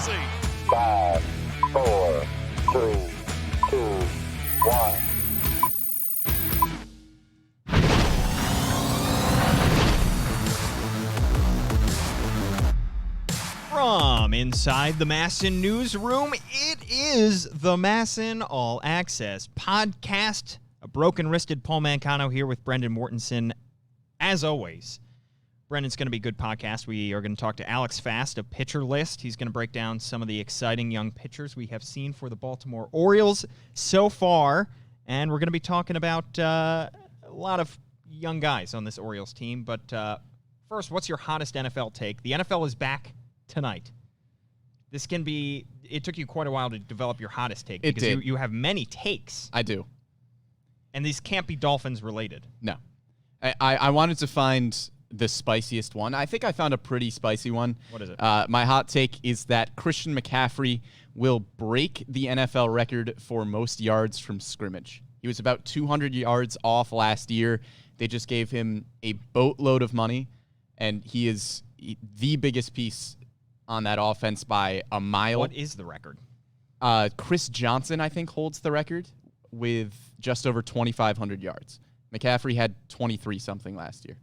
see. 5, 4, 3, 2, 1. From inside the MASN newsroom, it is the MASN All Access podcast. A broken-wristed Paul Mancano here with Brendan Mortensen. As always, Brendan's going to be a good podcast. We are going to talk to Alex Fast of Pitcher List. He's going to break down some of the exciting young pitchers we have seen for the Baltimore Orioles so far. And we're going to be talking about a lot of young guys on this Orioles team. But first, what's your hottest NFL take? The NFL is back tonight. This can be, it took you quite a while to develop your hottest take because you have many takes. I do. And these can't be Dolphins related. No. I wanted to find the spiciest one. I think I found a pretty spicy one. What is it? My hot take is that Christian McCaffrey will break the NFL record for most yards from scrimmage. He was about 200 yards off last year. They just gave him a boatload of money, and he is the biggest piece on that offense by a mile. What is the record? Chris Johnson, I think, holds the record with just over 2,500 yards. McCaffrey had 23-something last year.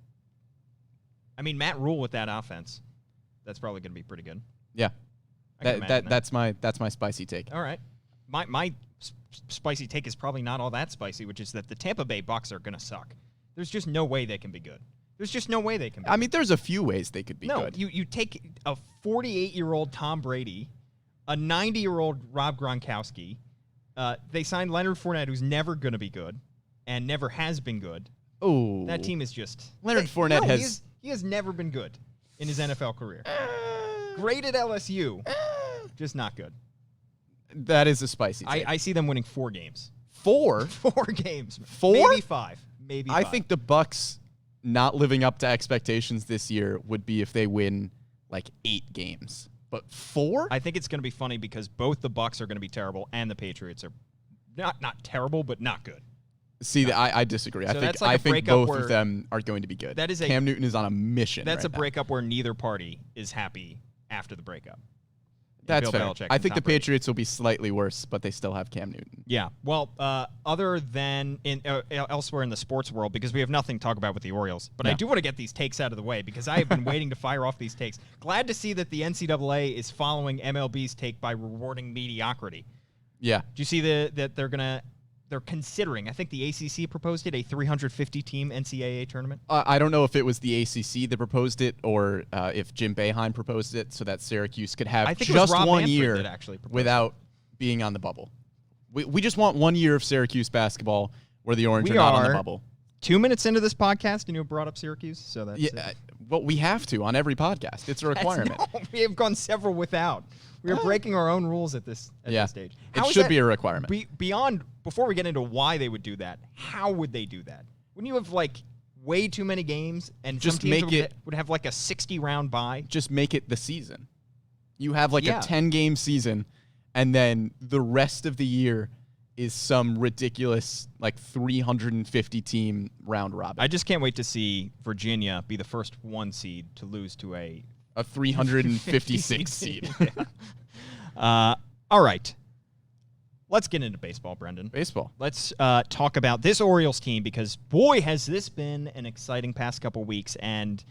I mean, Matt Rule with that offense, that's probably going to be pretty good. Yeah, That's that's my spicy take. All right. My spicy take is probably not all that spicy, which is that the Tampa Bay Bucs are going to suck. There's just no way they can be good. There's just no way they can be I mean, there's a few ways they could be good. No, you take a 48-year-old Tom Brady, a 90-year-old Rob Gronkowski. They signed Leonard Fournette, who's never going to be good and never has been good. Oh, That team is just... Leonard Fournette He has never been good in his NFL career. Great at LSU, just not good. That is a spicy take. I see them winning 4 games. 4? 4 games. 4? Maybe 5. Maybe 5. I think the Bucs not living up to expectations this year would be if they win like 8 games. But 4? I think it's going to be funny because both the Bucs are going to be terrible and the Patriots are not terrible, but not good. See, I disagree. So I think both of them are going to be good. That is Cam Newton is on a mission. That's right a breakup where neither party is happy after the breakup. That's Bill fair. Belichick I and think Tom the Brady. Patriots will be slightly worse, but they still have Cam Newton. Yeah. Well, other than elsewhere in the sports world, because we have nothing to talk about with the Orioles, but I do want to get these takes out of the way because I have been waiting to fire off these takes. Glad to see that the NCAA is following MLB's take by rewarding mediocrity. Yeah. Do you see that they're considering, I think the ACC proposed it, a 350-team NCAA tournament? I don't know if it was the ACC that proposed it or if Jim Boeheim proposed it so that Syracuse could have just Rob 1 Manfred year that actually proposed without being on the bubble. We just want 1 year of Syracuse basketball where the Orange are not on the bubble. 2 minutes into this podcast, and you brought up Syracuse, so that's well, we have to on every podcast. It's a requirement. No, we have gone several without. We are breaking our own rules at this stage. It should be a requirement. Before we get into why they would do that, how would they do that? Wouldn't you have way too many games and just some teams make would have a 60-round bye? Just make it the season. You have a 10-game season, and then the rest of the year is some ridiculous 350-team round robin. I just can't wait to see Virginia be the first 1 seed to lose to a 356 seed. All right. Let's get into baseball, Brendan. Baseball. Let's talk about this Orioles team because, boy, has this been an exciting past couple weeks. And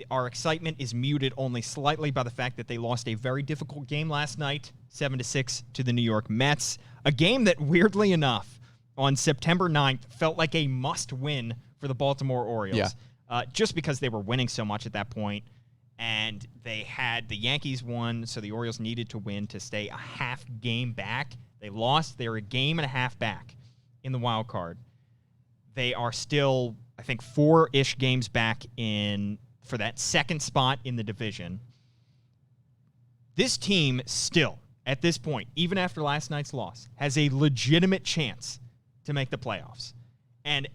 our excitement is muted only slightly by the fact that they lost a very difficult game last night, 7-6 to the New York Mets. A game that, weirdly enough, on September 9th, felt like a must-win for the Baltimore Orioles. Yeah. Just because they were winning so much at that point. And the Yankees won, so the Orioles needed to win to stay a half game back. They lost. They're a game and a half back in the wild card. They are still, I think, 4-ish games back for that second spot in the division. This team still, at this point, even after last night's loss, has a legitimate chance to make the playoffs. And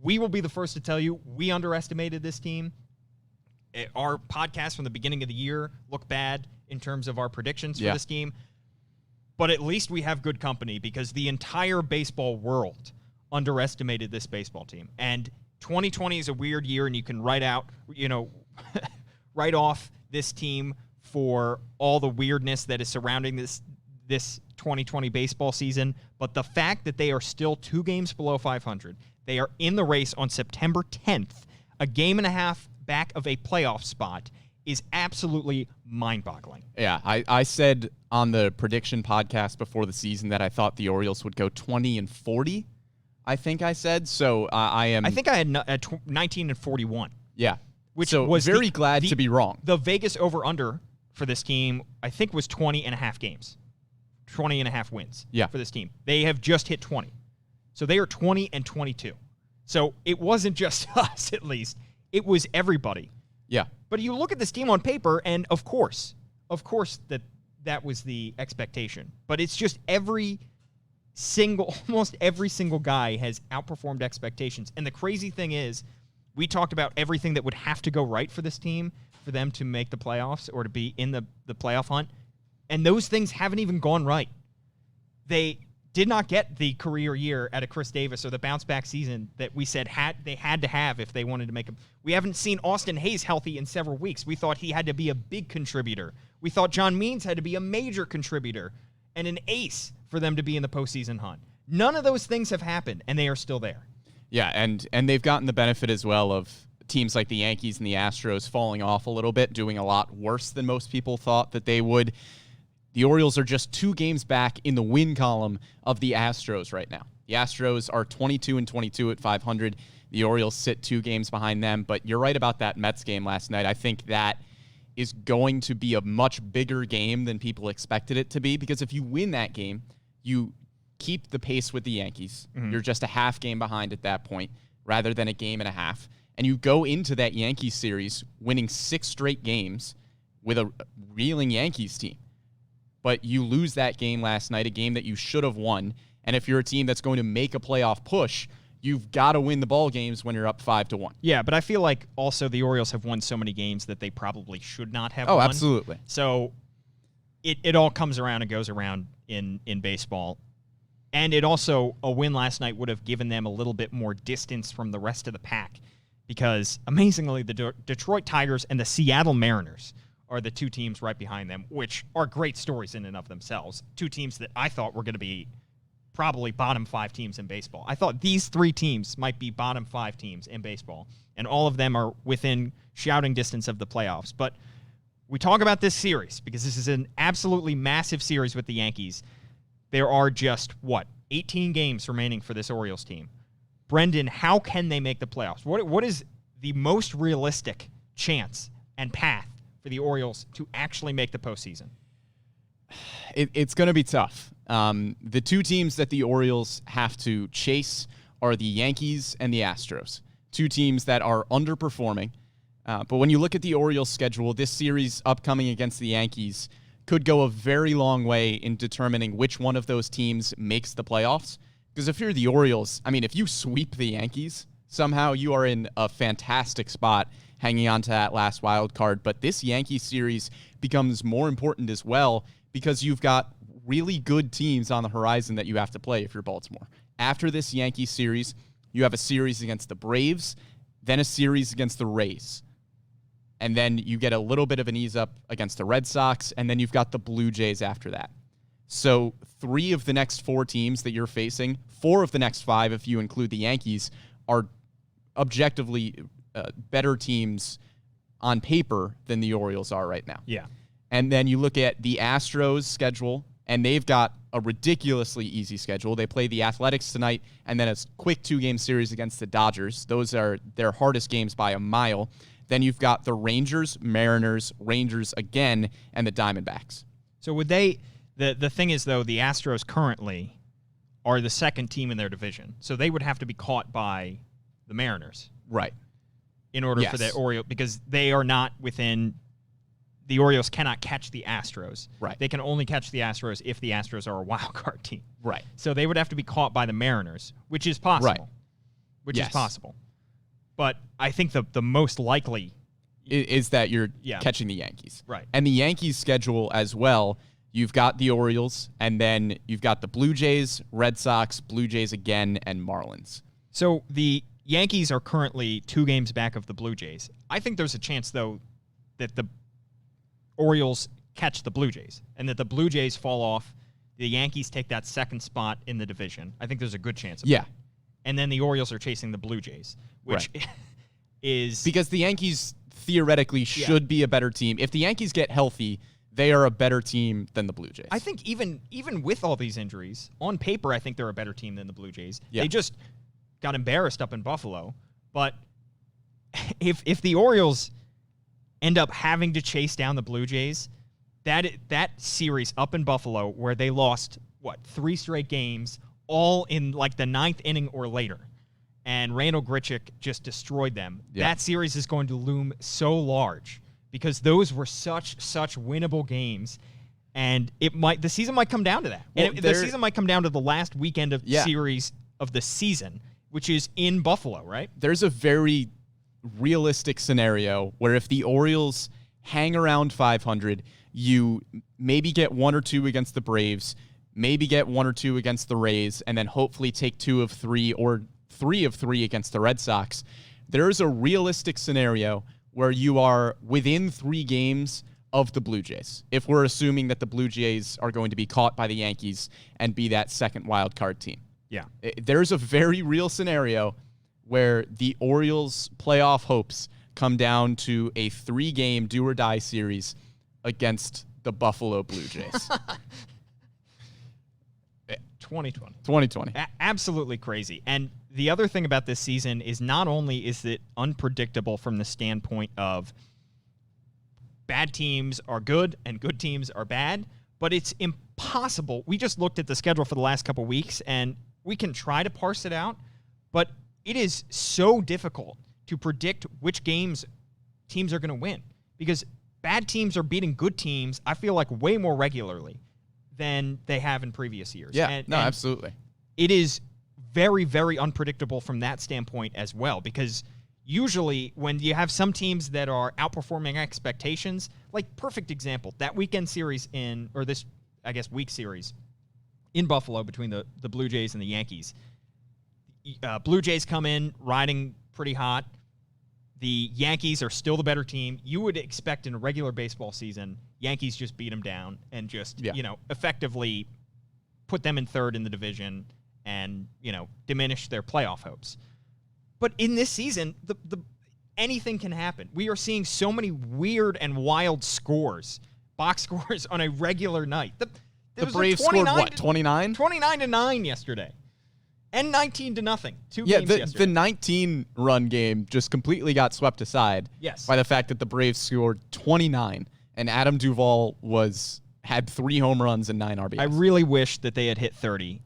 we will be the first to tell you we underestimated this team. Our podcast from the beginning of the year looked bad in terms of our predictions for this team. But at least we have good company because the entire baseball world underestimated this baseball team. And 2020 is a weird year, and you can write off this team for all the weirdness that is surrounding this 2020 baseball season, but the fact that they are still 2 games below 500, they are in the race on September 10th, a game and a half back of a playoff spot, is absolutely mind-boggling. Yeah, I said on the prediction podcast before the season that I thought the Orioles would go 20-40. I think I said so. I think I had 19-41. Yeah, which so was very glad to be wrong. The Vegas over/under for this team, I think, was 20.5 games, 20.5 wins. Yeah. For this team, they have just hit 20, so they are 20-22. So it wasn't just us, at least; it was everybody. Yeah. But you look at this team on paper, and of course that was the expectation. But it's just almost every single guy has outperformed expectations. And the crazy thing is, we talked about everything that would have to go right for this team for them to make the playoffs or to be in the playoff hunt. And those things haven't even gone right. They did not get the career year out of Chris Davis or the bounce-back season that we said they had to have if they wanted to make them. We haven't seen Austin Hayes healthy in several weeks. We thought he had to be a big contributor. We thought John Means had to be a major contributor and an ace for them to be in the postseason hunt. None of those things have happened, and they are still there. Yeah, and they've gotten the benefit as well of teams like the Yankees and the Astros falling off a little bit, doing a lot worse than most people thought that they would. The Orioles are just 2 games back in the win column of the Astros right now. The Astros are 22-22 at 500. The Orioles sit 2 games behind them. But you're right about that Mets game last night. I think that is going to be a much bigger game than people expected it to be, because if you win that game, you keep the pace with the Yankees. Mm-hmm. You're just a half game behind at that point rather than a game and a half. And you go into that Yankees series winning 6 straight games with a reeling Yankees team. But you lose that game last night, a game that you should have won. And if you're a team that's going to make a playoff push, you've got to win the ball games when you're up 5-1. Yeah, but I feel like also the Orioles have won so many games that they probably should not have won. Oh, absolutely. So it all comes around and goes around in baseball. And it also, a win last night would have given them a little bit more distance from the rest of the pack, because amazingly, the Detroit Tigers and the Seattle Mariners are the 2 teams right behind them, which are great stories in and of themselves. 2 teams that I thought were going to be probably bottom 5 teams in baseball. I thought these 3 teams might be bottom 5 teams in baseball, and all of them are within shouting distance of the playoffs. But we talk about this series because this is an absolutely massive series with the Yankees. There are just, 18 games remaining for this Orioles team. Brendan, how can they make the playoffs? What is the most realistic chance and path for the Orioles to actually make the postseason? It's going to be tough. The 2 teams that the Orioles have to chase are the Yankees and the Astros, 2 teams that are underperforming. But when you look at the Orioles' schedule, this series upcoming against the Yankees could go a very long way in determining which one of those teams makes the playoffs. Because if you're the Orioles, I mean, if you sweep the Yankees, somehow you are in a fantastic spot hanging on to that last wild card. But this Yankees series becomes more important as well because you've got really good teams on the horizon that you have to play if you're Baltimore. After this Yankees series, you have a series against the Braves, then a series against the Rays. And then you get a little bit of an ease up against the Red Sox, and then you've got the Blue Jays after that. So 3 of the next 4 teams that you're facing, 4 of the next 5 if you include the Yankees, are objectively better teams on paper than the Orioles are right now. Yeah. And then you look at the Astros' schedule, and they've got a ridiculously easy schedule. They play the Athletics tonight, and then a quick 2-game series against the Dodgers. Those are their hardest games by a mile. Then you've got the Rangers, Mariners, Rangers again, and the Diamondbacks. So would they... The thing is, though, the Astros currently are the 2nd team in their division. So they would have to be caught by the Mariners. Right. In order for the Orioles, because they are not within... The Orioles cannot catch the Astros. Right. They can only catch the Astros if the Astros are a wild card team. Right. So they would have to be caught by the Mariners, which is possible. Right. Which is possible. But I think the most likely... is that you're catching the Yankees. Right. And the Yankees' schedule as well, you've got the Orioles, and then you've got the Blue Jays, Red Sox, Blue Jays again, and Marlins. So the Yankees are currently 2 games back of the Blue Jays. I think there's a chance, though, that the Orioles catch the Blue Jays and that the Blue Jays fall off. The Yankees take that second spot in the division. I think there's a good chance of Yeah. that. And then the Orioles are chasing the Blue Jays, which is... Because the Yankees theoretically should be a better team. If the Yankees get healthy, they are a better team than the Blue Jays. I think even with all these injuries, on paper, I think they're a better team than the Blue Jays. Yeah. They just got embarrassed up in Buffalo. But if the Orioles end up having to chase down the Blue Jays, that series up in Buffalo where they lost, 3 straight games, all in like the 9th inning or later, and Randall Grichuk just destroyed them. Yeah. That series is going to loom so large because those were such winnable games, and the season might come down to that. Well, And the season might come down to the last weekend of series of the season, which is in Buffalo, right? There's a very realistic scenario where if the Orioles hang around 500, you maybe get 1 or 2 against the Braves, maybe get 1 or 2 against the Rays, and then hopefully take 2 of 3 or 3 of 3 against the Red Sox. There is a realistic scenario where you are within 3 games of the Blue Jays, if we're assuming that the Blue Jays are going to be caught by the Yankees and be that second wild card team. Yeah. There's a very real scenario where the Orioles' playoff hopes come down to a 3-game do-or-die series against the Buffalo Blue Jays. 2020. Absolutely crazy. And the other thing about this season is not only is it unpredictable from the standpoint of bad teams are good and good teams are bad, but it's impossible. We just looked at the schedule for the last couple weeks, and we can try to parse it out, but it is so difficult to predict which games teams are going to win because bad teams are beating good teams, I feel like, way more regularly than they have in previous years. Yeah, and absolutely. It is very, very unpredictable from that standpoint as well, because usually when you have some teams that are outperforming expectations, like perfect example, that weekend series this, I guess, week series in Buffalo between the Blue Jays and the Yankees. Blue Jays come in riding pretty hot. The Yankees are still the better team. You would expect in a regular baseball season, Yankees just beat them down and just, effectively put them in third in the division and, diminish their playoff hopes. But in this season, anything can happen. We are seeing so many weird and wild scores, box scores on a regular night. The Braves scored what, 29? 29-9 yesterday. And 19-0. 2 Yeah, games yesterday. the 19-run game just completely got swept aside by the fact that the Braves scored 29, and Adam Duvall had 3 home runs and 9 RBIs. I really wish that they had hit 30,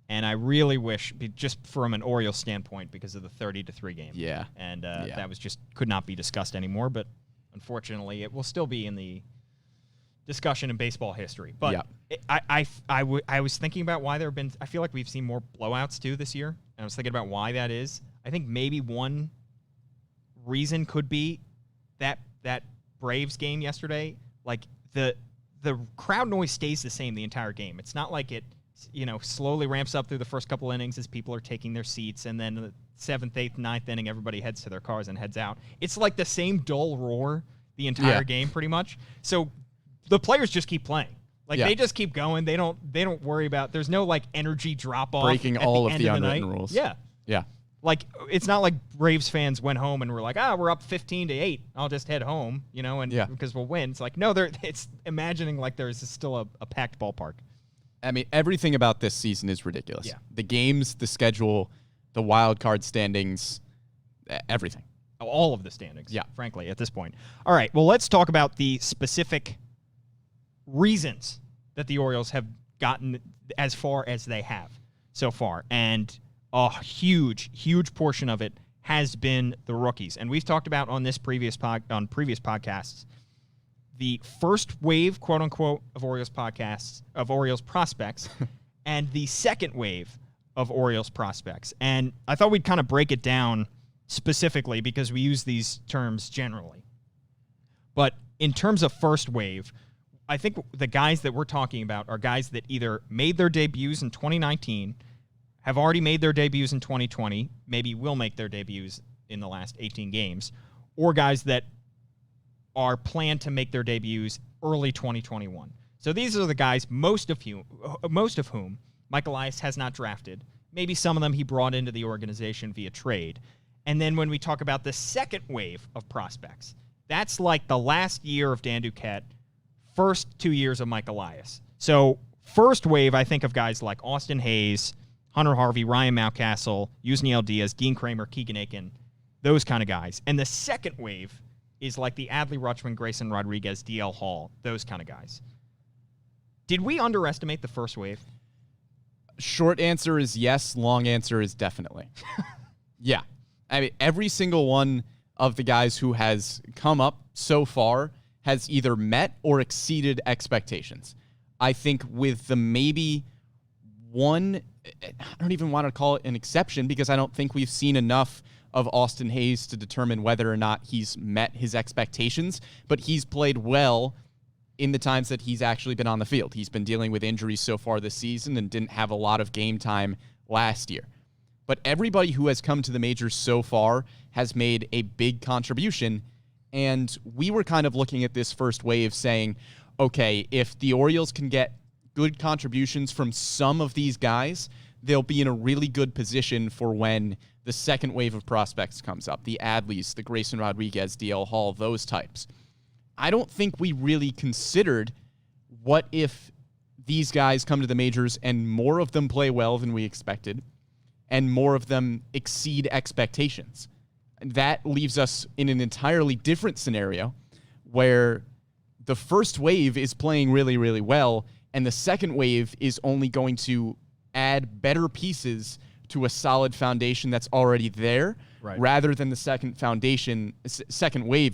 and I really wish, just from an Orioles standpoint, because of the 30-3 game. Yeah. And that was just could not be discussed anymore, but unfortunately it will still be in the discussion in baseball history. But I was thinking about why I feel like we've seen more blowouts too this year, and I was thinking about why that is. I think maybe one reason could be that Braves game yesterday. Like the crowd noise stays the same the entire game. It's not like it slowly ramps up through the first couple innings as people are taking their seats, and then the 7th, 8th, 9th inning everybody heads to their cars and heads out. It's like the same dull roar the entire game pretty much. So the players just keep playing. They just keep going. They don't worry about. There's no energy drop off. Breaking all of the unwritten rules. Yeah. Yeah. It's not like Braves fans went home and were like, we're up 15-8. I'll just head home, because we'll win. It's like, no, it's imagining like there's still a packed ballpark. I mean, everything about this season is ridiculous. Yeah. The games, the schedule, the wild card standings, everything. All of the standings, frankly, at this point. All right, well, let's talk about the specific reasons that the Orioles have gotten as far as they have so far. And a huge portion of it has been the rookies. And we've talked about on previous podcasts, the first wave, quote unquote, of Orioles prospects, and the second wave of Orioles prospects. And I thought we'd kind of break it down specifically because we use these terms generally. But in terms of first wave, I think the guys that we're talking about are guys that either made their debuts in 2019, have already made their debuts in 2020, maybe will make their debuts in the last 18 games, or guys that are planned to make their debuts early 2021. So these are the guys, most of whom Michael Elias has not drafted. Maybe some of them he brought into the organization via trade. And then when we talk about the second wave of prospects, that's like the last year of Dan Duquette, first 2 years of Mike Elias. So first wave, I think of guys like Austin Hayes, Hunter Harvey, Ryan Mountcastle, Yusniel Diaz, Dean Kremer, Keegan Akin, those kind of guys. And the second wave is like the Adley Rutschman, Grayson Rodriguez, DL Hall, those kind of guys. Did we underestimate the first wave? Short answer is yes. Long answer is definitely. Yeah. I mean, every single one of the guys who has come up so far has either met or exceeded expectations. I think with the maybe one, I don't even want to call it an exception because I don't think we've seen enough of Austin Hayes to determine whether or not he's met his expectations, but he's played well in the times that he's actually been on the field. He's been dealing with injuries so far this season and didn't have a lot of game time last year. But everybody who has come to the majors so far has made a big contribution, and we were kind of looking at this first wave saying, okay, if the Orioles can get good contributions from some of these guys, they'll be in a really good position for when the second wave of prospects comes up, the Adleys, the Grayson Rodriguez, DL Hall, those types. I don't think we really considered what if these guys come to the majors and more of them play well than we expected and more of them exceed expectations. That leaves us in an entirely different scenario where the first wave is playing really, really well and the second wave is only going to add better pieces to a solid foundation that's already there, right, rather than the second wave,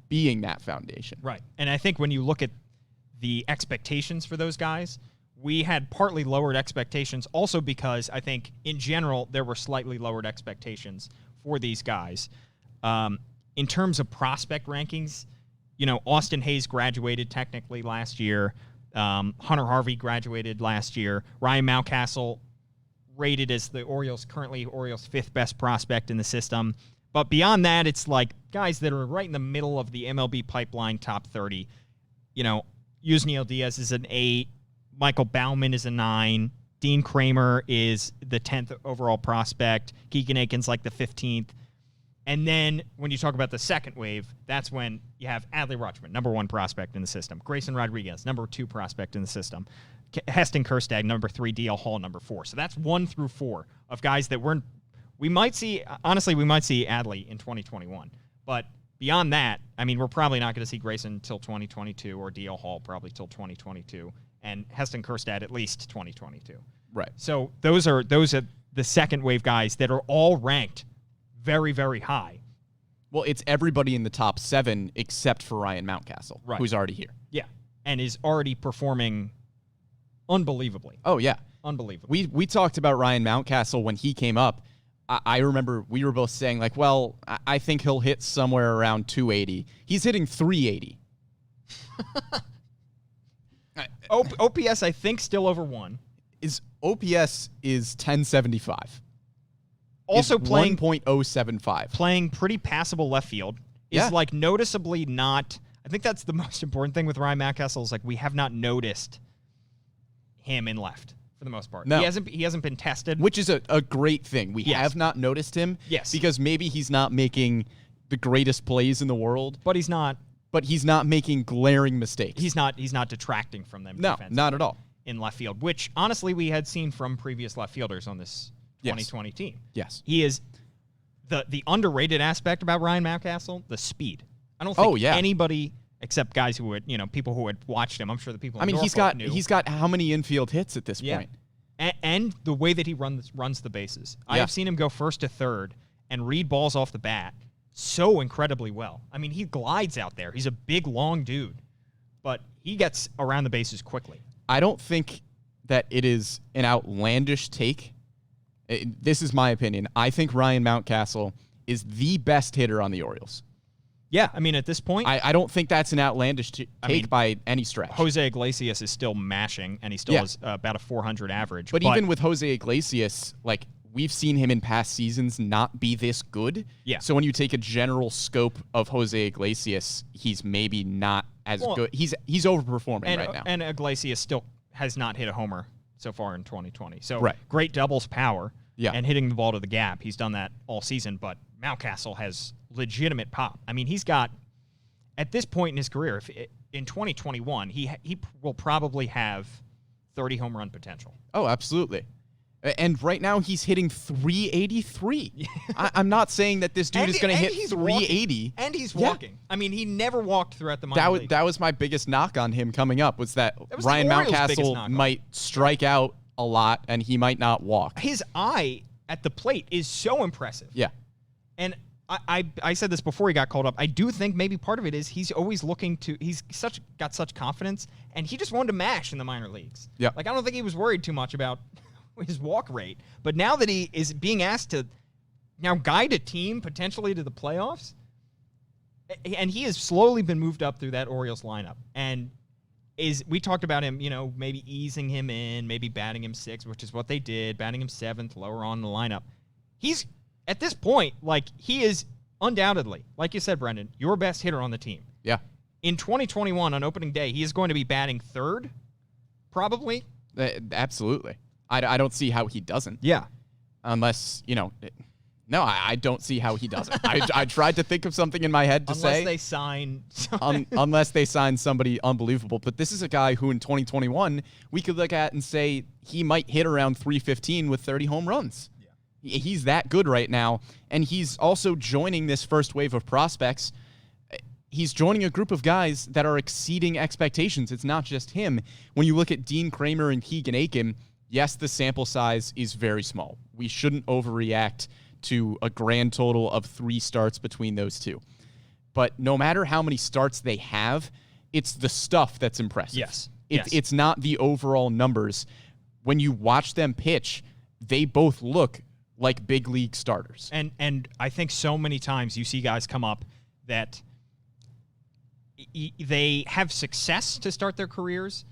being that foundation. Right. And I think when you look at the expectations for those guys, we had partly lowered expectations also because I think in general there were slightly lowered expectations for these guys. In terms of prospect rankings, Austin Hayes graduated technically last year. Hunter Harvey graduated last year. Ryan Mountcastle rated as currently Orioles' fifth best prospect in the system. But beyond that, it's like guys that are right in the middle of the MLB pipeline top 30. Yusniel Diaz is an 8. Michael Baumann is a 9. Dean Kremer is the 10th overall prospect. Keegan Akin's like the 15th. And then when you talk about the second wave, that's when you have Adley Rutschman, number 1 prospect in the system. Grayson Rodriguez, number 2 prospect in the system. Heston Kjerstad, number 3. DL Hall, number 4. So that's 1 through 4 of guys that we might see Adley in 2021. But beyond that, I mean, we're probably not going to see Grayson until 2022 or DL Hall probably till 2022 and Heston Kjerstad at least 2022. Right. So those are the second wave guys that are all ranked very, very high. Well, it's everybody in the top 7 except for Ryan Mountcastle, right, who's already here. Yeah, and is already performing unbelievably. Oh, yeah. Unbelievably. We talked about Ryan Mountcastle when he came up. I remember we were both saying, like, well, I think he'll hit somewhere around 280. He's hitting 380. OPS, I think, still over 1. OPS is 1075. Also playing 1.075. Playing pretty passable left field. Is like noticeably not. I think that's the most important thing with Ryan Mountcastle is like we have not noticed him in left for the most part. No. He hasn't been tested, which is a great thing. We have not noticed him. Yes, because maybe he's not making the greatest plays in the world, but he's not making glaring mistakes. He's not detracting from them. No, not at all in left field, which honestly we had seen from previous left fielders on this 2020 team. Yes. He is the underrated aspect about Ryan Mountcastle, the speed. I don't think anybody except guys who would, people who had watched him. I'm sure the people in Norfolk knew. He's got how many infield hits at this point? And the way that he runs the bases. I have seen him go first to third and read balls off the bat so incredibly well. I mean, he glides out there. He's a big, long dude, but he gets around the bases quickly. I don't think that it is an outlandish take. This is my opinion. I think Ryan Mountcastle is the best hitter on the Orioles. Yeah, I mean, at this point... I don't think that's an outlandish take by any stretch. Jose Iglesias is still mashing, and he still has about a 400 average. But even with Jose Iglesias, like, we've seen him in past seasons not be this good. Yeah. So when you take a general scope of Jose Iglesias, he's maybe not as good. He's overperforming right now. And Iglesias still has not hit a homer so far in 2020. So Right. great doubles power Yeah. and hitting the ball to the gap. He's done that all season, but Mountcastle has legitimate pop. I mean, he's got, at this point in his career, in 2021, he will probably have 30 home run potential. Oh, absolutely. And right now he's hitting 383. I'm not saying that this dude is going to hit 380. And he's walking. I mean, he never walked throughout the minor league. That was my biggest knock on him coming up, was that was Ryan the Orioles' biggest Mountcastle knock on might strike out a lot and he might not walk. His eye at the plate is so impressive. Yeah. And I said this before he got called up. I do think maybe part of it is he's always looking to, got such confidence, and he just wanted to mash in the minor leagues. Yeah. Like, I don't think he was worried too much about his walk rate. But now that he is being asked to now guide a team potentially to the playoffs, and he has slowly been moved up through that Orioles lineup. And we talked about him, maybe easing him in, maybe batting him 6th, which is what they did, batting him 7th, lower on in the lineup. He's, at this point, he is undoubtedly, like you said, Brendan, your best hitter on the team. Yeah. In 2021, on opening day, he is going to be batting 3rd, probably. Absolutely. I don't see how he doesn't. Yeah. Unless, no, I don't see how he doesn't. I tried to think of something in my head to say. Unless they sign unless they sign somebody unbelievable. But this is a guy who in 2021, we could look at and say he might hit around 315 with 30 home runs. Yeah. He's that good right now. And he's also joining this first wave of prospects. He's joining a group of guys that are exceeding expectations. It's not just him. When you look at Dean Kremer and Keegan Akin, yes, the sample size is very small. We shouldn't overreact to a grand total of 3 starts between those two. But no matter how many starts they have, it's the stuff that's impressive. Yes. It's not the overall numbers. When you watch them pitch, they both look like big league starters. And I think so many times you see guys come up that they have success to start their careers,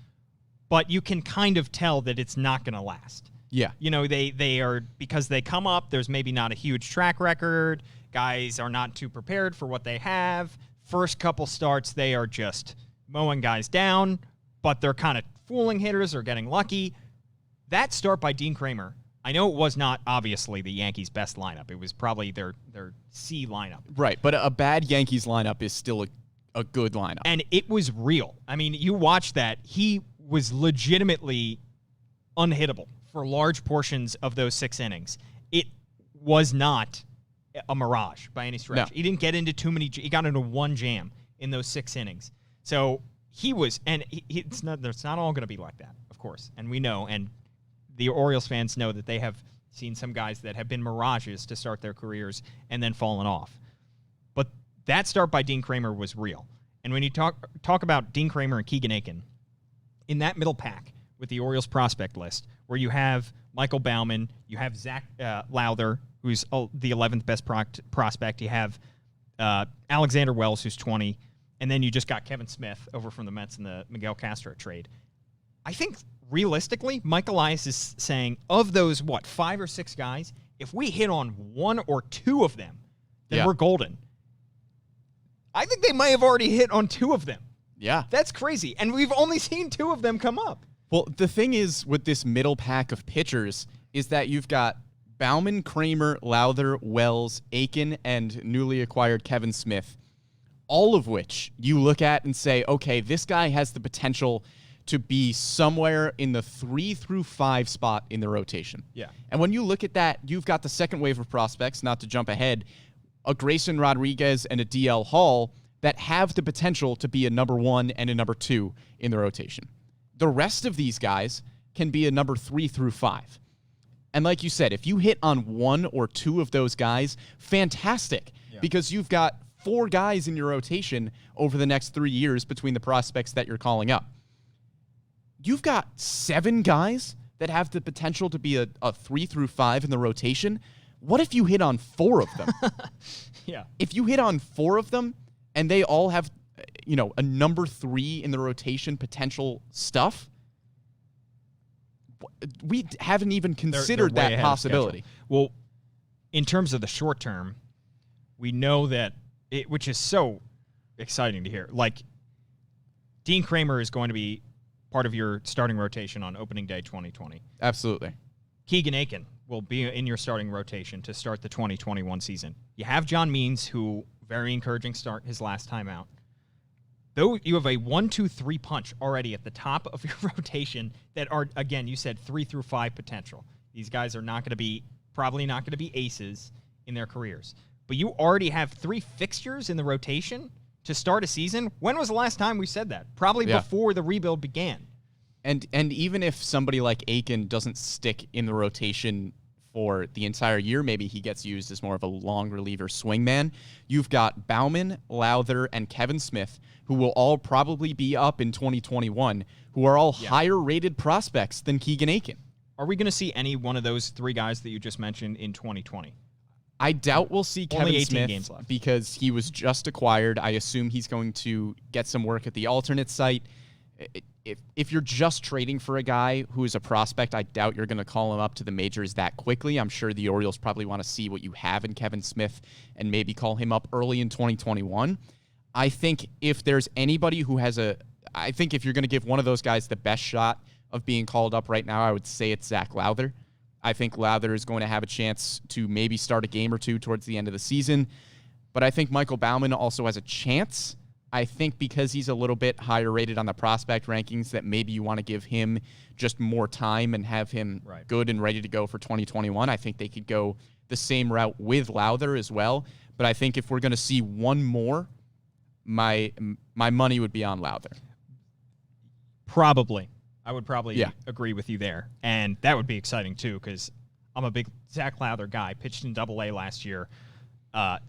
but you can kind of tell that it's not going to last. Yeah. They are, because they come up, there's maybe not a huge track record. Guys are not too prepared for what they have. First couple starts, they are just mowing guys down, but they're kind of fooling hitters or getting lucky. That start by Dean Kremer, I know it was not obviously the Yankees' best lineup. It was probably their C lineup. Right, but a bad Yankees lineup is still a good lineup. And it was real. I mean, you watch that. He was legitimately unhittable for large portions of those 6 innings. It was not a mirage by any stretch. No. He didn't get into too many. He got into 1 jam in those 6 innings. So he was, and it's not all going to be like that, of course. And we know, and the Orioles fans know that they have seen some guys that have been mirages to start their careers and then fallen off. But that start by Dean Kremer was real. And when you talk about Dean Kremer and Keegan Akin, in that middle pack with the Orioles prospect list, where you have Michael Baumann, you have Zach Lowther, who's the 11th best prospect, you have Alexander Wells, who's 20, and then you just got Kevin Smith over from the Mets in the Miguel Castro trade. I think realistically, Mike Elias is saying, of those, 5 or 6 guys, if we hit on 1 or 2 of them, then we're golden. I think they might have already hit on 2 of them. Yeah. That's crazy. And we've only seen 2 of them come up. Well, the thing is with this middle pack of pitchers is that you've got Baumann, Kremer, Lowther, Wells, Akin, and newly acquired Kevin Smith, all of which you look at and say, okay, this guy has the potential to be somewhere in the 3 through 5 spot in the rotation. Yeah. And when you look at that, you've got the second wave of prospects, not to jump ahead, a Grayson Rodriguez and a DL Hall that have the potential to be a number 1 and a number 2 in the rotation. The rest of these guys can be a number 3 through 5. And like you said, if you hit on 1 or 2 of those guys, fantastic, because you've got 4 guys in your rotation over the next 3 years between the prospects that you're calling up. You've got 7 guys that have the potential to be a 3 through 5 in the rotation. What if you hit on 4 of them? Yeah. If you hit on 4 of them and they all have, a number 3 in the rotation potential stuff, we haven't even They're considered way that ahead of possibility. schedule. Well, in terms of the short term, we know that which is so exciting to hear. Like, Dean Kremer is going to be part of your starting rotation on opening day 2020. Absolutely. Keegan Akin will be in your starting rotation to start the 2021 season. You have John Means, who very encouraging start his last time out. Though you have a 1-2-3 punch already at the top of your rotation that are, again, you said 3 through 5 potential. These guys are probably not going to be aces in their careers. But you already have 3 fixtures in the rotation to start a season. When was the last time we said that? Probably before the rebuild began. And even if somebody like Akin doesn't stick in the rotation for the entire year, maybe he gets used as more of a long reliever swingman. You've got Bauman, Lowther, and Kevin Smith, who will all probably be up in 2021, who are all higher rated prospects than Keegan Akin. Are we going to see any one of those 3 guys that you just mentioned in 2020? I doubt we'll see Only Kevin 18 Smith games left. because he was just acquired. I assume he's going to get some work at the alternate site. If you're just trading for a guy who is a prospect, I doubt you're going to call him up to the majors that quickly. I'm sure the Orioles probably want to see what you have in Kevin Smith and maybe call him up early in 2021. I think if there's anybody who has I think if you're going to give one of those guys the best shot of being called up right now, I would say it's Zach Lowther. I think Lowther is going to have a chance to maybe start a game or 2 towards the end of the season. But I think Michael Bauman also has a chance. I think because he's a little bit higher rated on the prospect rankings that maybe you want to give him just more time and have him good and ready to go for 2021. I think they could go the same route with Lowther as well. But I think if we're going to see one more, my money would be on Lowther. Probably. I would probably agree with you there. And that would be exciting, too, because I'm a big Zach Lowther guy. Pitched in Double-A last year.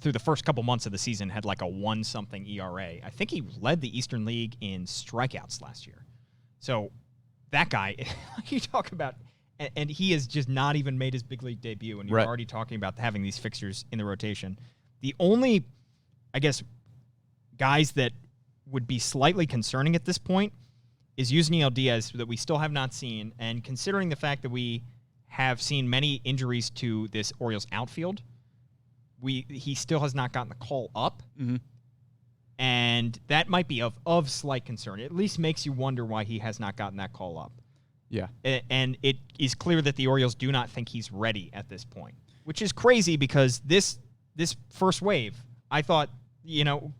Through the first couple months of the season, had like a 1-something ERA. I think he led the Eastern League in strikeouts last year. So that guy, you talk about, and he has just not even made his big league debut, and you're already talking about having these fixtures in the rotation. The only, I guess, guys that would be slightly concerning at this point is Yusniel Diaz that we still have not seen, and considering the fact that we have seen many injuries to this Orioles outfield, he still has not gotten the call up, and that might be of slight concern. It at least makes you wonder why he has not gotten that call up. Yeah. And it is clear that the Orioles do not think he's ready at this point, which is crazy because this first wave, I thought,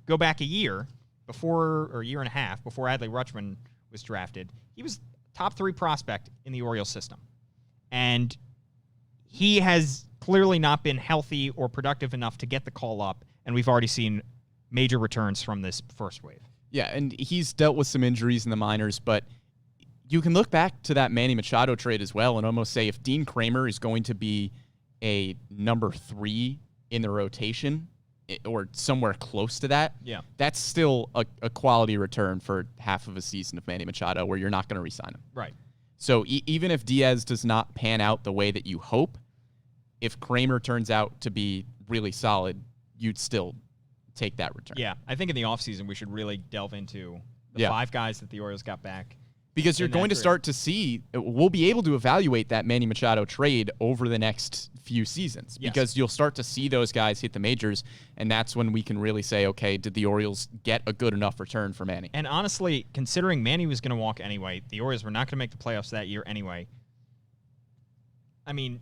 go back a year before, or a year and a half before Adley Rutschman was drafted, he was top 3 prospect in the Orioles system. And he has clearly not been healthy or productive enough to get the call up, and we've already seen major returns from this first wave. Yeah, and he's dealt with some injuries in the minors, but you can look back to that Manny Machado trade as well and almost say if Dean Kremer is going to be a number 3 in the rotation or somewhere close to that, that's still a quality return for half of a season of Manny Machado where you're not going to re-sign him. Right. So even if Diaz does not pan out the way that you hope, if Kremer turns out to be really solid, you'd still take that return. Yeah, I think in the offseason we should really delve into the 5 guys that the Orioles got back. Because you're going to start to see, we'll be able to evaluate that Manny Machado trade over the next few seasons. Yes. Because you'll start to see those guys hit the majors, and that's when we can really say, okay, did the Orioles get a good enough return for Manny? And honestly, considering Manny was going to walk anyway, the Orioles were not going to make the playoffs that year anyway. I mean,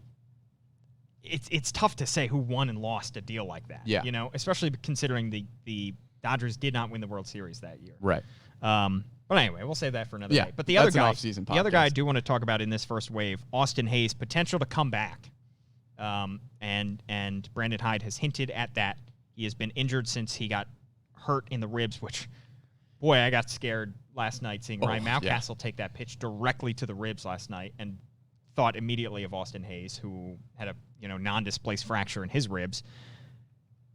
it's tough to say who won and lost a deal like that. Yeah. Especially considering the Dodgers did not win the World Series that year. Right. But anyway, we'll save that for another day. But the other guy I do want to talk about in this first wave, Austin Hayes' potential to come back. And Brandon Hyde has hinted at that. He has been injured since he got hurt in the ribs, which, boy, I got scared last night seeing Ryan Mountcastle take that pitch directly to the ribs last night and thought immediately of Austin Hayes, who had a non-displaced fracture in his ribs.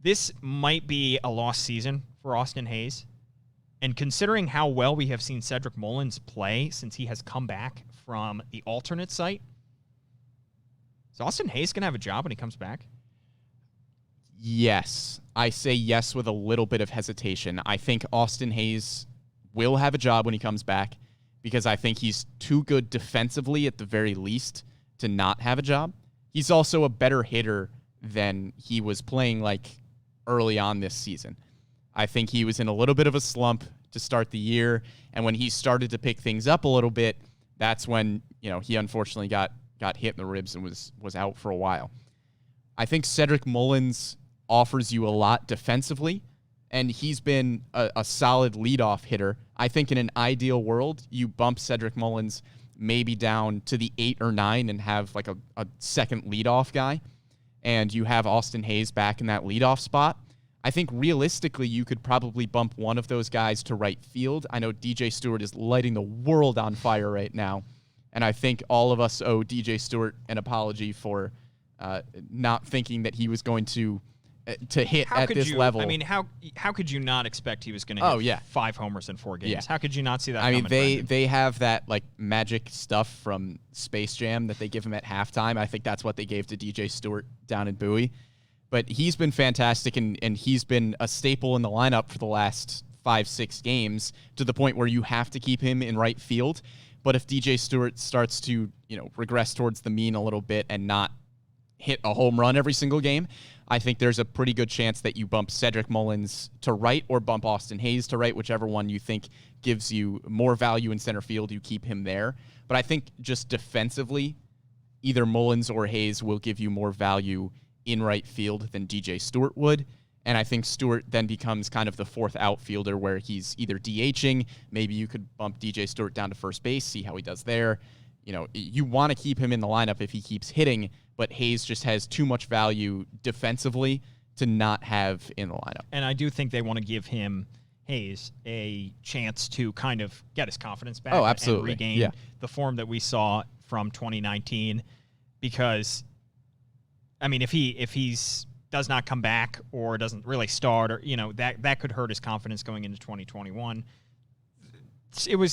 This might be a lost season for Austin Hayes. And considering how well we have seen Cedric Mullins play since he has come back from the alternate site, is Austin Hayes going to have a job when he comes back? Yes. I say yes with a little bit of hesitation. I think Austin Hayes will have a job when he comes back because I think he's too good defensively at the very least to not have a job. He's also a better hitter than he was playing like early on this season. I think he was in a little bit of a slump to start the year, and when he started to pick things up a little bit, that's when, he unfortunately got hit in the ribs and was out for a while. I think Cedric Mullins offers you a lot defensively, and he's been a solid leadoff hitter. I think in an ideal world, you bump Cedric Mullins maybe down to the 8 or 9 and have like a second leadoff guy, and you have Austin Hayes back in that leadoff spot. I think realistically, you could probably bump one of those guys to right field. I know DJ Stewart is lighting the world on fire right now, and I think all of us owe DJ Stewart an apology for not thinking that he was going to hit at this level. I mean, how could you not expect he was going to hit 5 homers in 4 games? Yeah. How could you not see that coming? I mean, they have that like magic stuff from Space Jam that they give him at halftime. I think that's what they gave to DJ Stewart down in Bowie. But he's been fantastic, and he's been a staple in the lineup for the last 5-6 games, to the point where you have to keep him in right field. But if DJ Stewart starts to, regress towards the mean a little bit and not hit a home run every single game, I think there's a pretty good chance that you bump Cedric Mullins to right or bump Austin Hayes to right, whichever one you think gives you more value in center field, you keep him there. But I think just defensively, either Mullins or Hayes will give you more value in right field than DJ Stewart would. And I think Stewart then becomes kind of the fourth outfielder where he's either DHing. Maybe you could bump DJ Stewart down to first base, see how he does there. You want to keep him in the lineup if he keeps hitting, but Hayes just has too much value defensively to not have in the lineup. And I do think they want to give him, Hayes, a chance to kind of get his confidence back. Oh, absolutely. And regain the form that we saw from 2019. Because, I mean, if he's does not come back or doesn't really start, or that could hurt his confidence going into 2021.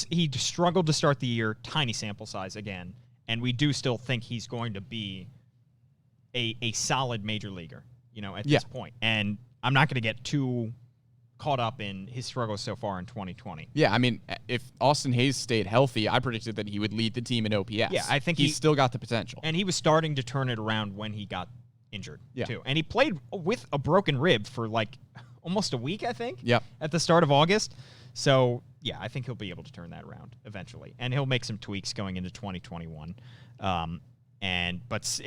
He struggled to start the year, tiny sample size again, and we do still think he's going to be a solid major leaguer, at this point. And I'm not going to get too caught up in his struggles so far in 2020. Yeah, I mean, if Austin Hayes stayed healthy, I predicted that he would lead the team in OPS. Yeah, I think he's still got the potential. And he was starting to turn it around when he got injured, too. And he played with a broken rib for like almost a week, I think, at the start of August. So, yeah, I think he'll be able to turn that around eventually. And he'll make some tweaks going into 2021. But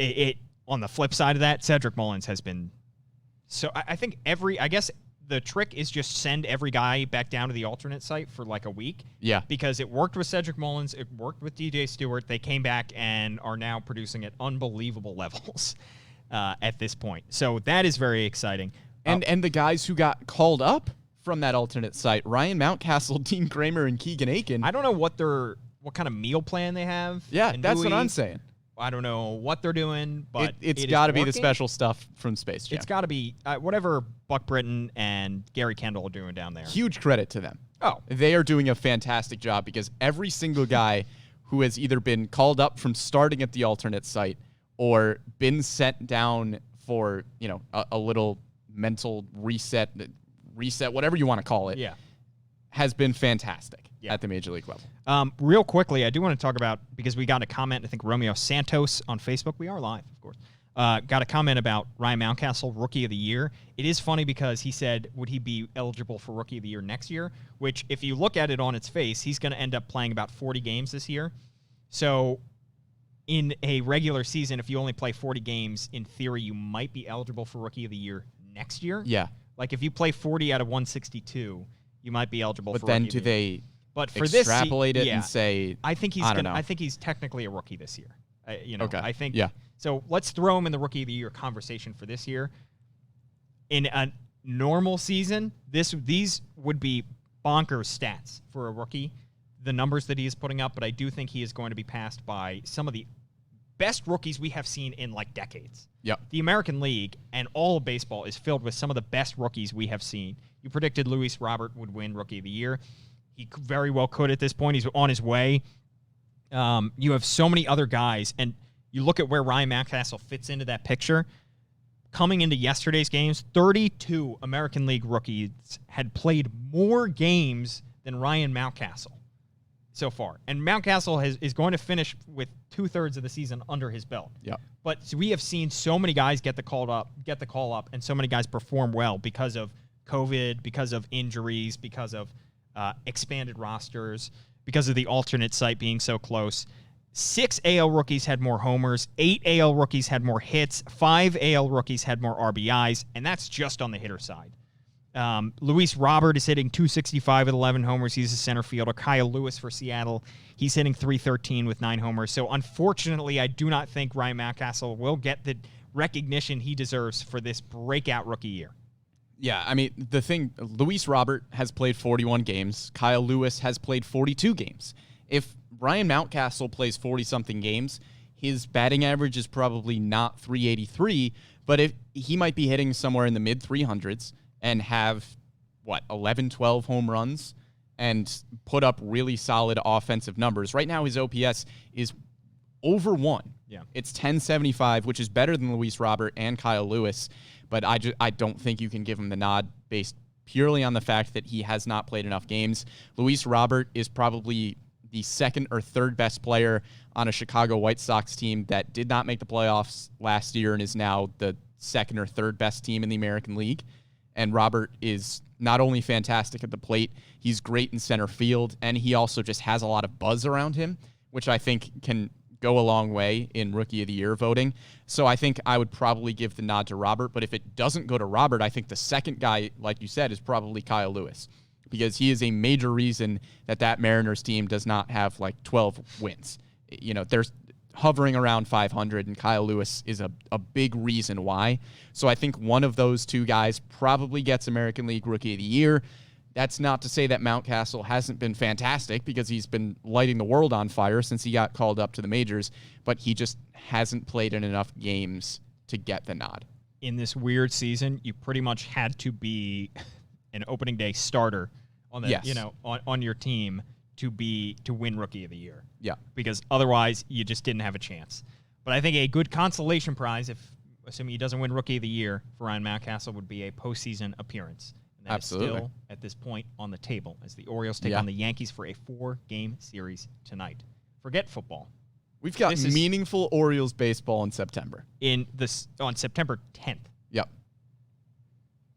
on the flip side of that, Cedric Mullins has been – so I think I guess the trick is just send every guy back down to the alternate site for like a week. Yeah. Because it worked with Cedric Mullins. It worked with DJ Stewart. They came back and are now producing at unbelievable levels at this point. So that is very exciting. And the guys who got called up from that alternate site, Ryan Mountcastle, Dean Kremer, and Keegan Akin. I don't know what kind of meal plan they have. Yeah, that's what I'm saying. I don't know what they're doing, but it's got to be the special stuff from Space Jam. It's got to be whatever Buck Britton and Gary Kendall are doing down there. Huge credit to them. Oh. They are doing a fantastic job, because every single guy who has either been called up from starting at the alternate site or been sent down for, a little mental reset, whatever you want to call it, has been fantastic at the Major League level. Real quickly, I do want to talk about, because we got a comment, I think Romeo Santos on Facebook. We are live, of course. Got a comment about Ryan Mountcastle, Rookie of the Year. It is funny because he said, would he be eligible for Rookie of the Year next year? Which, if you look at it on its face, he's going to end up playing about 40 games this year. So in a regular season, if you only play 40 games, in theory, you might be eligible for Rookie of the Year next year. Yeah. Like if you play 40 out of 162, you might be eligible for Rookie of the Year. But then do they extrapolate it and say, I think he's technically a rookie this year. Okay. I think. Yeah. So let's throw him in the Rookie of the Year conversation for this year. In a normal season, these would be bonkers stats for a rookie, the numbers that he is putting up. But I do think he is going to be passed by some of the best rookies we have seen in like decades. Yep. The American League and all of baseball is filled with some of the best rookies we have seen. You predicted Luis Robert would win Rookie of the Year. He very well could at this point. He's on his way. You have so many other guys, and you look at where Ryan Mountcastle fits into that picture. Coming into yesterday's games, 32 American League rookies had played more games than Ryan Mountcastle. so far. And Mountcastle is going to finish with 2/3 of the season under his belt. Yeah. But we have seen so many guys get the call up, and so many guys perform well because of COVID, because of injuries, because of expanded rosters, because of the alternate site being so close. 6 AL rookies had more homers, 8 AL rookies had more hits, 5 AL rookies had more RBIs, and that's just on the hitter side. Luis Robert is hitting .265 with 11 homers. He's a center fielder. Kyle Lewis for Seattle, he's hitting .313 with 9 homers. So unfortunately, I do not think Ryan Mountcastle will get the recognition he deserves for this breakout rookie year. Yeah, I mean, the thing, Luis Robert has played 41 games. Kyle Lewis has played 42 games. If Ryan Mountcastle plays 40-something games, his batting average is probably not .383, but if he might be hitting somewhere in the mid-300s and have, 11, 12 home runs and put up really solid offensive numbers. Right now, his OPS is over 1. Yeah. It's 1075, which is better than Luis Robert and Kyle Lewis, but I don't think you can give him the nod based purely on the fact that he has not played enough games. Luis Robert is probably the second or third best player on a Chicago White Sox team that did not make the playoffs last year and is now the second or third best team in the American League. And Robert is not only fantastic at the plate, he's great in center field, and he also just has a lot of buzz around him, which I think can go a long way in Rookie of the Year voting. So I think I would probably give the nod to Robert, but if it doesn't go to Robert, I think the second guy, like you said, is probably Kyle Lewis, because he is a major reason that Mariners team does not have 12 wins. You know, there's hovering around 500, and Kyle Lewis is a big reason why. So I think one of those two guys probably gets American League Rookie of the Year. That's not to say that Mountcastle hasn't been fantastic, because he's been lighting the world on fire since he got called up to the majors, but he just hasn't played in enough games to get the nod. In this weird season, you pretty much had to be an opening day starter on the on your team to win Rookie of the Year. Yeah. Because otherwise you just didn't have a chance. But I think a good consolation prize, if assuming he doesn't win Rookie of the Year for Ryan Mountcastle, would be a postseason appearance. And that Absolutely. is still at this point on the table as the Orioles take on the Yankees for a 4-game series tonight. Forget football. We've got meaningful Orioles baseball in September. On September 10th. Yep.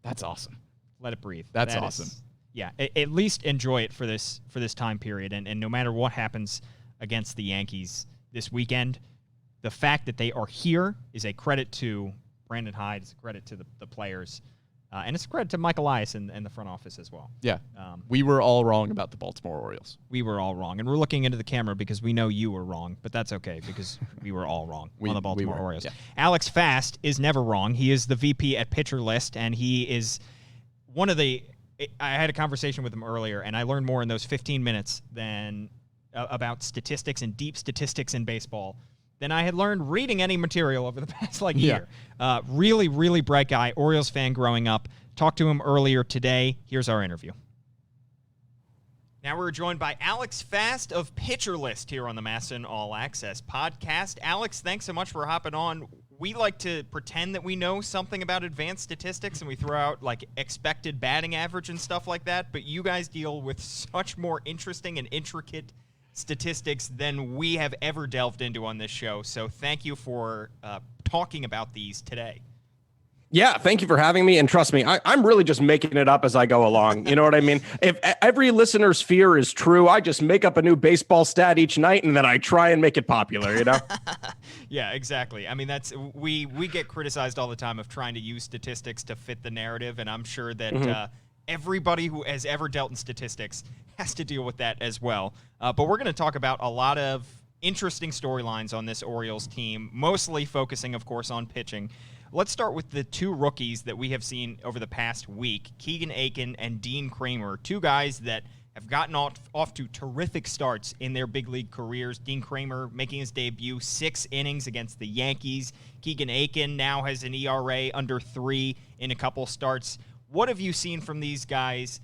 That's awesome. Let it breathe. That's awesome. Yeah, at least enjoy it for this time period. And no matter what happens against the Yankees this weekend, the fact that they are here is a credit to Brandon Hyde, it's a credit to the players, and it's a credit to Mike Elias and the front office as well. Yeah, we were all wrong about the Baltimore Orioles. We were all wrong. And we're looking into the camera because we know you were wrong, but that's okay because we were all wrong on the Baltimore Orioles. Yeah. Alex Fast is never wrong. He is the VP at Pitcher List, and he is one of the – I had a conversation with him earlier, and I learned more in those 15 minutes than about statistics and deep statistics in baseball than I had learned reading any material over the past year. Really, really bright guy, Orioles fan growing up. Talked to him earlier today. Here's our interview. Now we're joined by Alex Fast of Pitcher List here on the MASN All Access podcast. Alex, thanks so much for hopping on. We like to pretend that we know something about advanced statistics, and we throw out expected batting average and stuff like that, but you guys deal with such more interesting and intricate statistics than we have ever delved into on this show. So thank you for talking about these today. Yeah, thank you for having me. And trust me, I'm really just making it up as I go along. You know what I mean? If every listener's fear is true, I just make up a new baseball stat each night, and then I try and make it popular, you know? Yeah, exactly. I mean, that's we get criticized all the time of trying to use statistics to fit the narrative, and I'm sure that everybody who has ever dealt in statistics has to deal with that as well. But we're going to talk about a lot of interesting storylines on this Orioles team, mostly focusing, of course, on pitching. Let's start with the two rookies that we have seen over the past week, Keegan Akin and Dean Kremer, two guys that have gotten off to terrific starts in their big league careers. Dean Kremer making his debut, 6 innings against the Yankees. Keegan Akin now has an ERA under 3 in a couple starts. What have you seen from these guys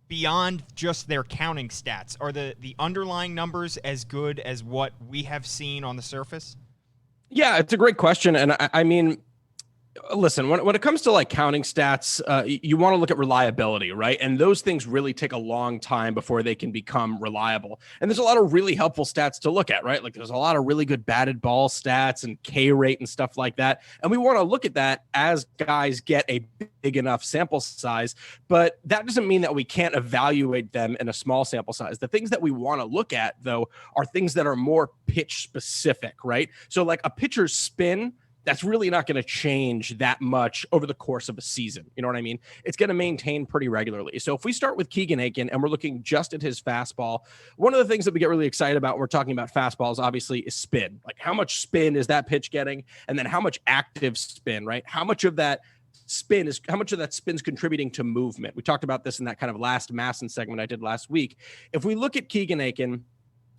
beyond just their counting stats? Are the underlying numbers as good as what we have seen on the surface? Yeah, it's a great question. And I mean, Listen, when it comes to like counting stats, you want to look at reliability, right? And those things really take a long time before they can become reliable. And there's a lot of really helpful stats to look at, right? Like there's a lot of really good batted ball stats and K rate and stuff like that. And we want to look at that as guys get a big enough sample size, but that doesn't mean that we can't evaluate them in a small sample size. The things that we want to look at, though, are things that are more pitch specific, right? So like a pitcher's spin, that's really not going to change that much over the course of a season. You know what I mean? It's going to maintain pretty regularly. So if we start with Keegan Akin and we're looking just at his fastball, one of the things that we get really excited about when we're talking about fastballs, obviously, is spin. Like how much spin is that pitch getting? And then how much active spin, right? How much of that spin's contributing to movement? We talked about this in that kind of last MASN segment I did last week. If we look at Keegan Akin,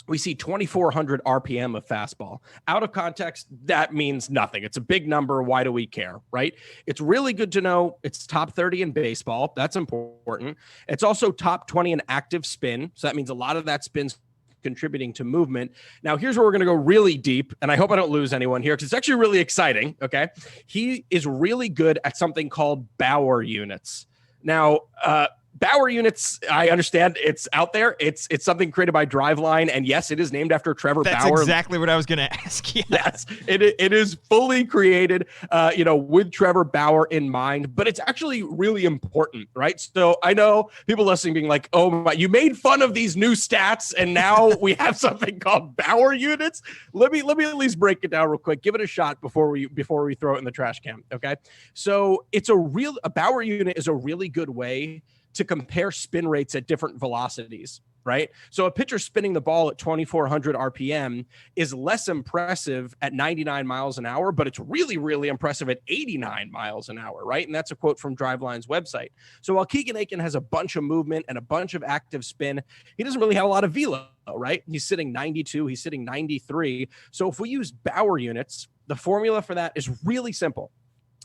we see 2,400 RPM of fastball. Out of context, that means nothing. It's a big number. Why do we care, right? It's really good to know it's top 30 in baseball. That's important. It's also top 20 in active spin. So that means a lot of that spin's contributing to movement. Now, here's where we're going to go really deep, and I hope I don't lose anyone here because it's actually really exciting, okay? He is really good at something called Bauer units. Now, Bauer units, I understand it's out there. It's something created by Driveline, and yes, it is named after Trevor Bauer. That's exactly what I was going to ask you. Yes, it is fully created, with Trevor Bauer in mind, but it's actually really important, right? So I know people listening being like, "Oh my, you made fun of these new stats, and now we have something called Bauer units." Let me at least break it down real quick. Give it a shot before we throw it in the trash can. Okay, so a Bauer unit is a really good way to compare spin rates at different velocities, right? So a pitcher spinning the ball at 2,400 RPM is less impressive at 99 miles an hour, but it's really, really impressive at 89 miles an hour, right? And that's a quote from Driveline's website. So while Keegan Akin has a bunch of movement and a bunch of active spin, he doesn't really have a lot of velo, right? He's sitting 92, he's sitting 93. So if we use Bauer units, the formula for that is really simple.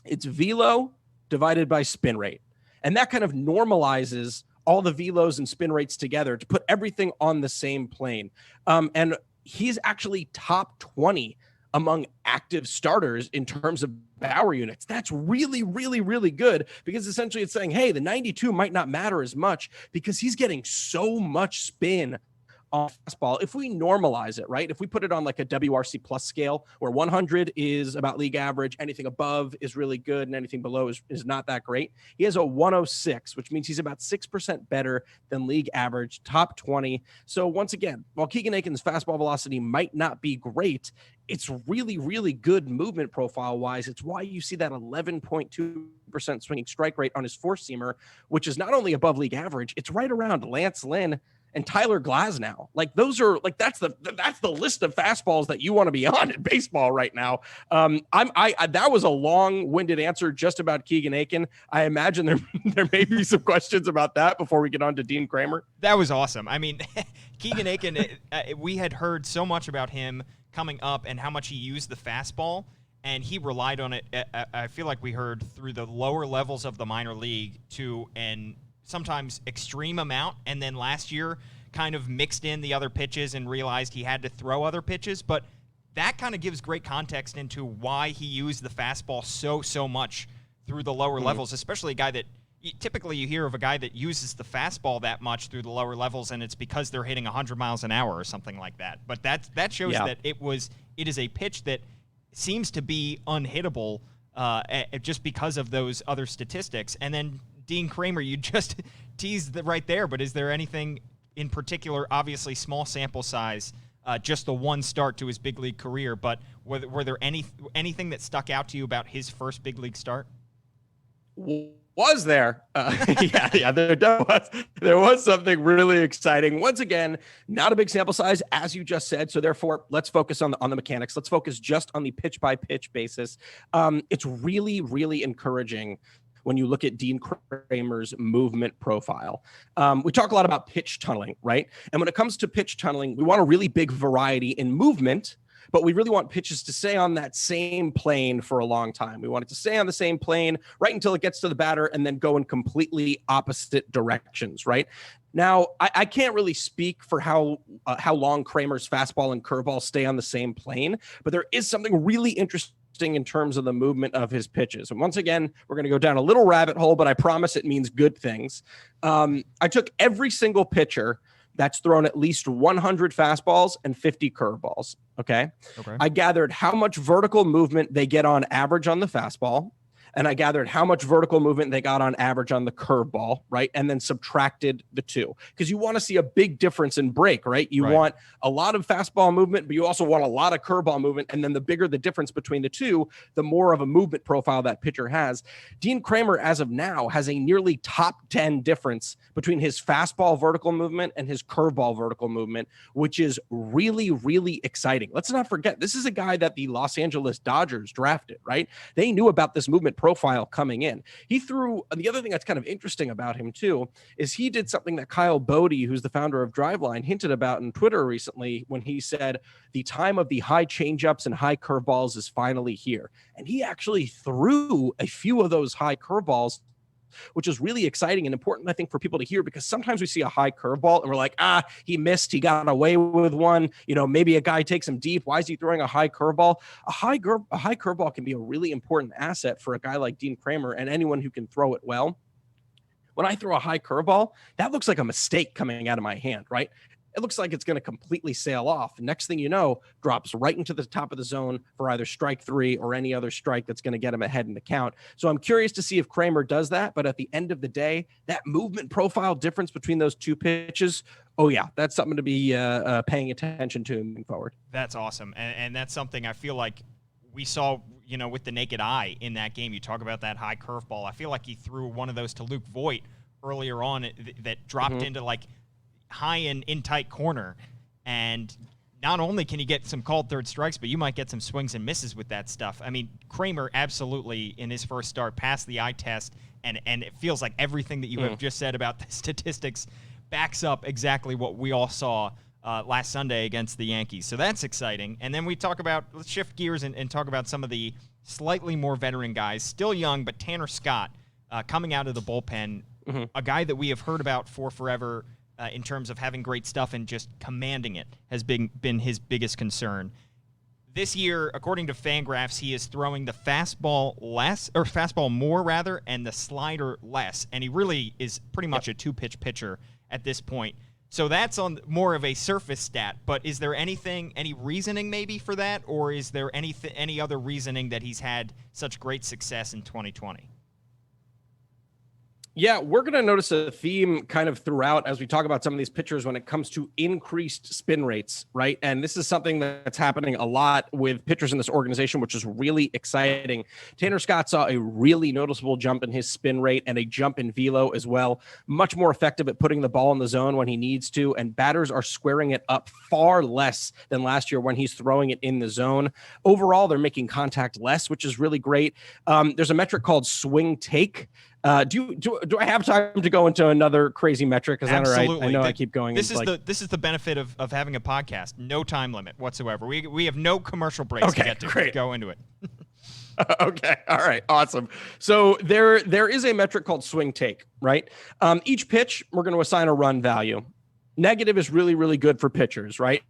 It's velo divided by spin rate. And that kind of normalizes all the velos and spin rates together to put everything on the same plane. And he's actually top 20 among active starters in terms of Bauer units. That's really, really, really good because essentially it's saying, hey, the 92 might not matter as much because he's getting so much spin off fastball. If we normalize it, right? If we put it on like a WRC plus scale where 100 is about league average, anything above is really good and anything below is not that great. He has a 106, which means he's about 6% better than league average, top 20. So once again, while Keegan Akin's fastball velocity might not be great, it's really, really good movement profile wise. It's why you see that 11.2% swinging strike rate on his four-seamer, which is not only above league average, it's right around Lance Lynn and Tyler Glasnow. Like those are like, that's the list of fastballs that you want to be on in baseball right now. That was a long-winded answer just about Keegan Akin. I imagine there may be some questions about that before we get on to Dean Kremer. That was awesome. I mean, Keegan Akin, we had heard so much about him coming up and how much he used the fastball, and he relied on it. I feel like we heard through the lower levels of the minor league to an sometimes extreme amount, and then last year kind of mixed in the other pitches and realized he had to throw other pitches. But that kind of gives great context into why he used the fastball so much through the lower levels, especially a guy that typically you hear of a guy that uses the fastball that much through the lower levels, and it's because they're hitting 100 miles an hour or something like that. But that shows that it is a pitch that seems to be unhittable just because of those other statistics. And then Dean Kremer, you just teased right there, but is there anything in particular, obviously small sample size, just the one start to his big league career, but were there anything that stuck out to you about his first big league start? Was there? There was something really exciting. Once again, not a big sample size, as you just said. So therefore, let's focus on the mechanics. Let's focus just on the pitch by pitch basis. It's really, really encouraging when you look at Dean Kremer's movement profile. We talk a lot about pitch tunneling, right? And when it comes to pitch tunneling, we want a really big variety in movement, but we really want pitches to stay on that same plane for a long time. We want it to stay on the same plane right until it gets to the batter and then go in completely opposite directions, right? Now, I can't really speak for how long Kremer's fastball and curveball stay on the same plane, but there is something really interesting in terms of the movement of his pitches. And once again, we're going to go down a little rabbit hole, but I promise it means good things. I took every single pitcher that's thrown at least 100 fastballs and 50 curveballs. Okay. I gathered how much vertical movement they get on average on the fastball. And I gathered how much vertical movement they got on average on the curveball, right? And then subtracted the two, because you want to see a big difference in break, right? You want a lot of fastball movement, but you also want a lot of curveball movement. And then the bigger the difference between the two, the more of a movement profile that pitcher has. Dean Kremer, as of now, has a nearly top 10 difference between his fastball vertical movement and his curveball vertical movement, which is really, really exciting. Let's not forget, this is a guy that the Los Angeles Dodgers drafted, right? They knew about this movement profile coming in. He threw, the other thing that's kind of interesting about him too, is he did something that Kyle Bodie, who's the founder of Driveline, hinted about in Twitter recently when he said the time of the high changeups and high curveballs is finally here. And he actually threw a few of those high curveballs, which is really exciting and important, I think, for people to hear, because sometimes we see a high curveball and we're like, he missed, he got away with one. You know, maybe a guy takes him deep. Why is he throwing a high curveball? A high curveball can be a really important asset for a guy like Dean Kremer and anyone who can throw it well. When I throw a high curveball, that looks like a mistake coming out of my hand, right? It looks like it's going to completely sail off. Next thing you know, drops right into the top of the zone for either strike three or any other strike that's going to get him ahead in the count. So I'm curious to see if Kremer does that. But at the end of the day, that movement profile difference between those two pitches, oh yeah, that's something to be paying attention to moving forward. That's awesome. And that's something I feel like we saw, you know, with the naked eye in that game. You talk about that high curveball. I feel like he threw one of those to Luke Voit earlier on that dropped into like high and in tight corner, and not only can you get some called third strikes, but you might get some swings and misses with that stuff. I mean, Kremer absolutely in his first start passed the eye test, and it feels like everything that you have just said about the statistics backs up exactly what we all saw last Sunday against the Yankees. So that's exciting. And then let's shift gears and talk about some of the slightly more veteran guys, still young, but Tanner Scott coming out of the bullpen, a guy that we have heard about for forever, in terms of having great stuff and just commanding it, has been his biggest concern. This year, according to Fangraphs, he is throwing the fastball more rather, and the slider less. And he really is pretty much a two-pitch pitcher at this point. So that's on more of a surface stat. But is there any reasoning maybe for that, or is there any other reasoning that he's had such great success in 2020? Yeah, we're going to notice a theme kind of throughout as we talk about some of these pitchers when it comes to increased spin rates, right? And this is something that's happening a lot with pitchers in this organization, which is really exciting. Tanner Scott saw a really noticeable jump in his spin rate and a jump in velo as well. Much more effective at putting the ball in the zone when he needs to, and batters are squaring it up far less than last year when he's throwing it in the zone. Overall, they're making contact less, which is really great. There's a metric called swing take. Do I have time to go into another crazy metric? Is that all right? I know I keep going. This is the benefit of having a podcast. No time limit whatsoever. We have no commercial breaks to get to go into it. Okay. All right. Awesome. So there is a metric called swing take, right? Each pitch, we're going to assign a run value. Negative is really, really good for pitchers, right?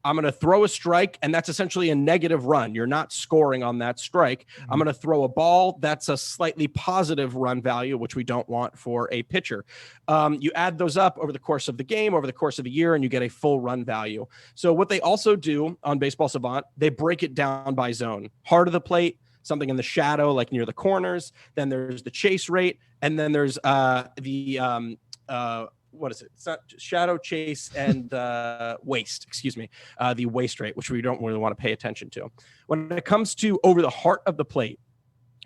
I'm going to throw a strike, and that's essentially a negative run. You're not scoring on that strike. I'm going to throw a ball. That's a slightly positive run value, which we don't want for a pitcher. You add those up over the course of the game, over the course of a year, and you get a full run value. So what they also do on Baseball Savant, they break it down by zone. Heart of the plate, something in the shadow, like near the corners. Then there's the chase rate, and then there's what is it? It's not shadow, chase, and waste. Excuse me. The waste rate, which we don't really want to pay attention to. When it comes to over the heart of the plate,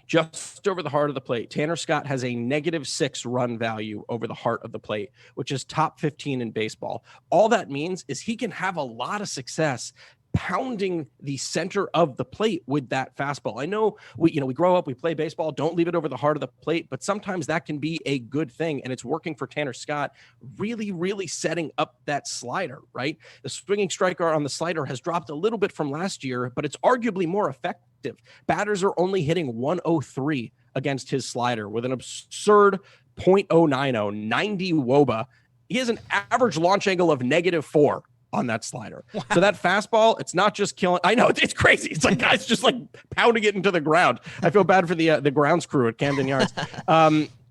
just over the heart of the plate, Tanner Scott has a -6 run value over the heart of the plate, which is top 15 in baseball. All that means is he can have a lot of success pounding the center of the plate with that fastball. I know we grow up, we play baseball, don't leave it over the heart of the plate, but sometimes that can be a good thing. And it's working for Tanner Scott, really, really setting up that slider, right? The swinging striker on the slider has dropped a little bit from last year, but it's arguably more effective. Batters are only hitting 103 against his slider with an absurd 0.090, 90 WOBA. He has an average launch angle of -4. on that slider. Wow. So that fastball, it's not just killing. I know it's crazy. It's like guys just like pounding it into the ground. I feel bad for the grounds crew at Camden Yards.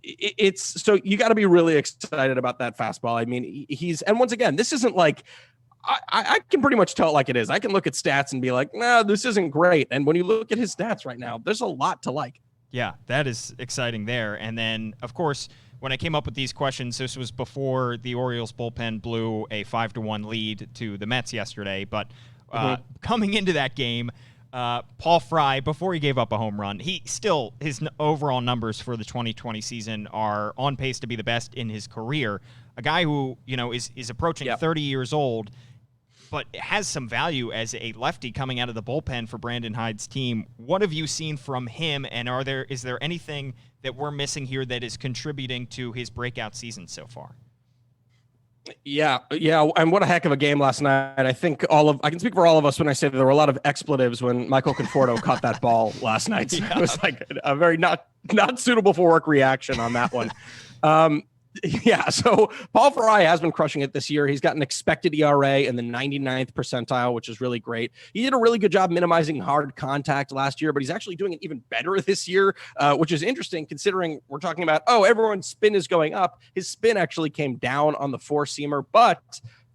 It's so you got to be really excited about that fastball. I mean, and once again, this isn't like, I can pretty much tell it like it is. I can look at stats and be like, nah, this isn't great. And when you look at his stats right now, there's a lot to like. Yeah, that is exciting there. And then, of course, when I came up with these questions, this was before the Orioles bullpen blew a 5-1 lead to the Mets yesterday. But coming into that game, Paul Fry, before he gave up a home run, his overall numbers for the 2020 season are on pace to be the best in his career. A guy who, is approaching 30 years old, but has some value as a lefty coming out of the bullpen for Brandon Hyde's team. What have you seen from him, and is there anything that we're missing here that is contributing to his breakout season so far? Yeah, and what a heck of a game last night. I think I can speak for all of us when I say that there were a lot of expletives when Michael Conforto caught that ball last night. So it was like a very not suitable for work reaction on that one. Yeah, so Paul Fry has been crushing it this year. He's got an expected ERA in the 99th percentile, which is really great. He did a really good job minimizing hard contact last year, but he's actually doing it even better this year, which is interesting considering we're talking about, everyone's spin is going up. His spin actually came down on the four-seamer, but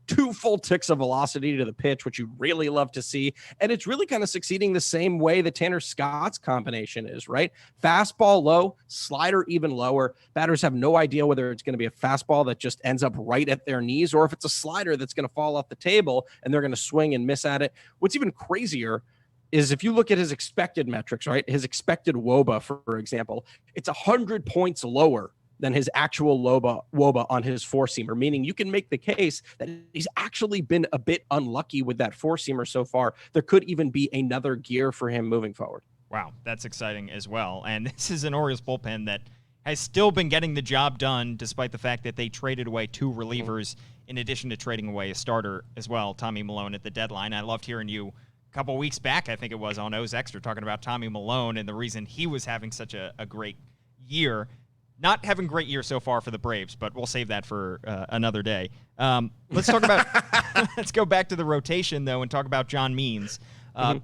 2 full ticks of velocity to the pitch, which you really love to see. And it's really kind of succeeding the same way the Tanner Scott's combination is, right? Fastball low, slider even lower. Batters have no idea whether it's going to be a fastball that just ends up right at their knees or if it's a slider that's going to fall off the table and they're going to swing and miss at it. What's even crazier is if you look at his expected metrics, right? His expected WOBA, for example, it's 100 points lower than his actual WOBA on his four-seamer, meaning you can make the case that he's actually been a bit unlucky with that four-seamer so far. There could even be another gear for him moving forward. Wow, that's exciting as well. And this is an Orioles bullpen that has still been getting the job done despite the fact that they traded away 2 relievers in addition to trading away a starter as well, Tommy Milone, at the deadline. I loved hearing you a couple weeks back, I think it was, on O's Extra, talking about Tommy Milone and the reason he was having such a great year. Not having a great year so far for the Braves, but we'll save that for another day. Let's talk about let's go back to the rotation, though, and talk about John Means,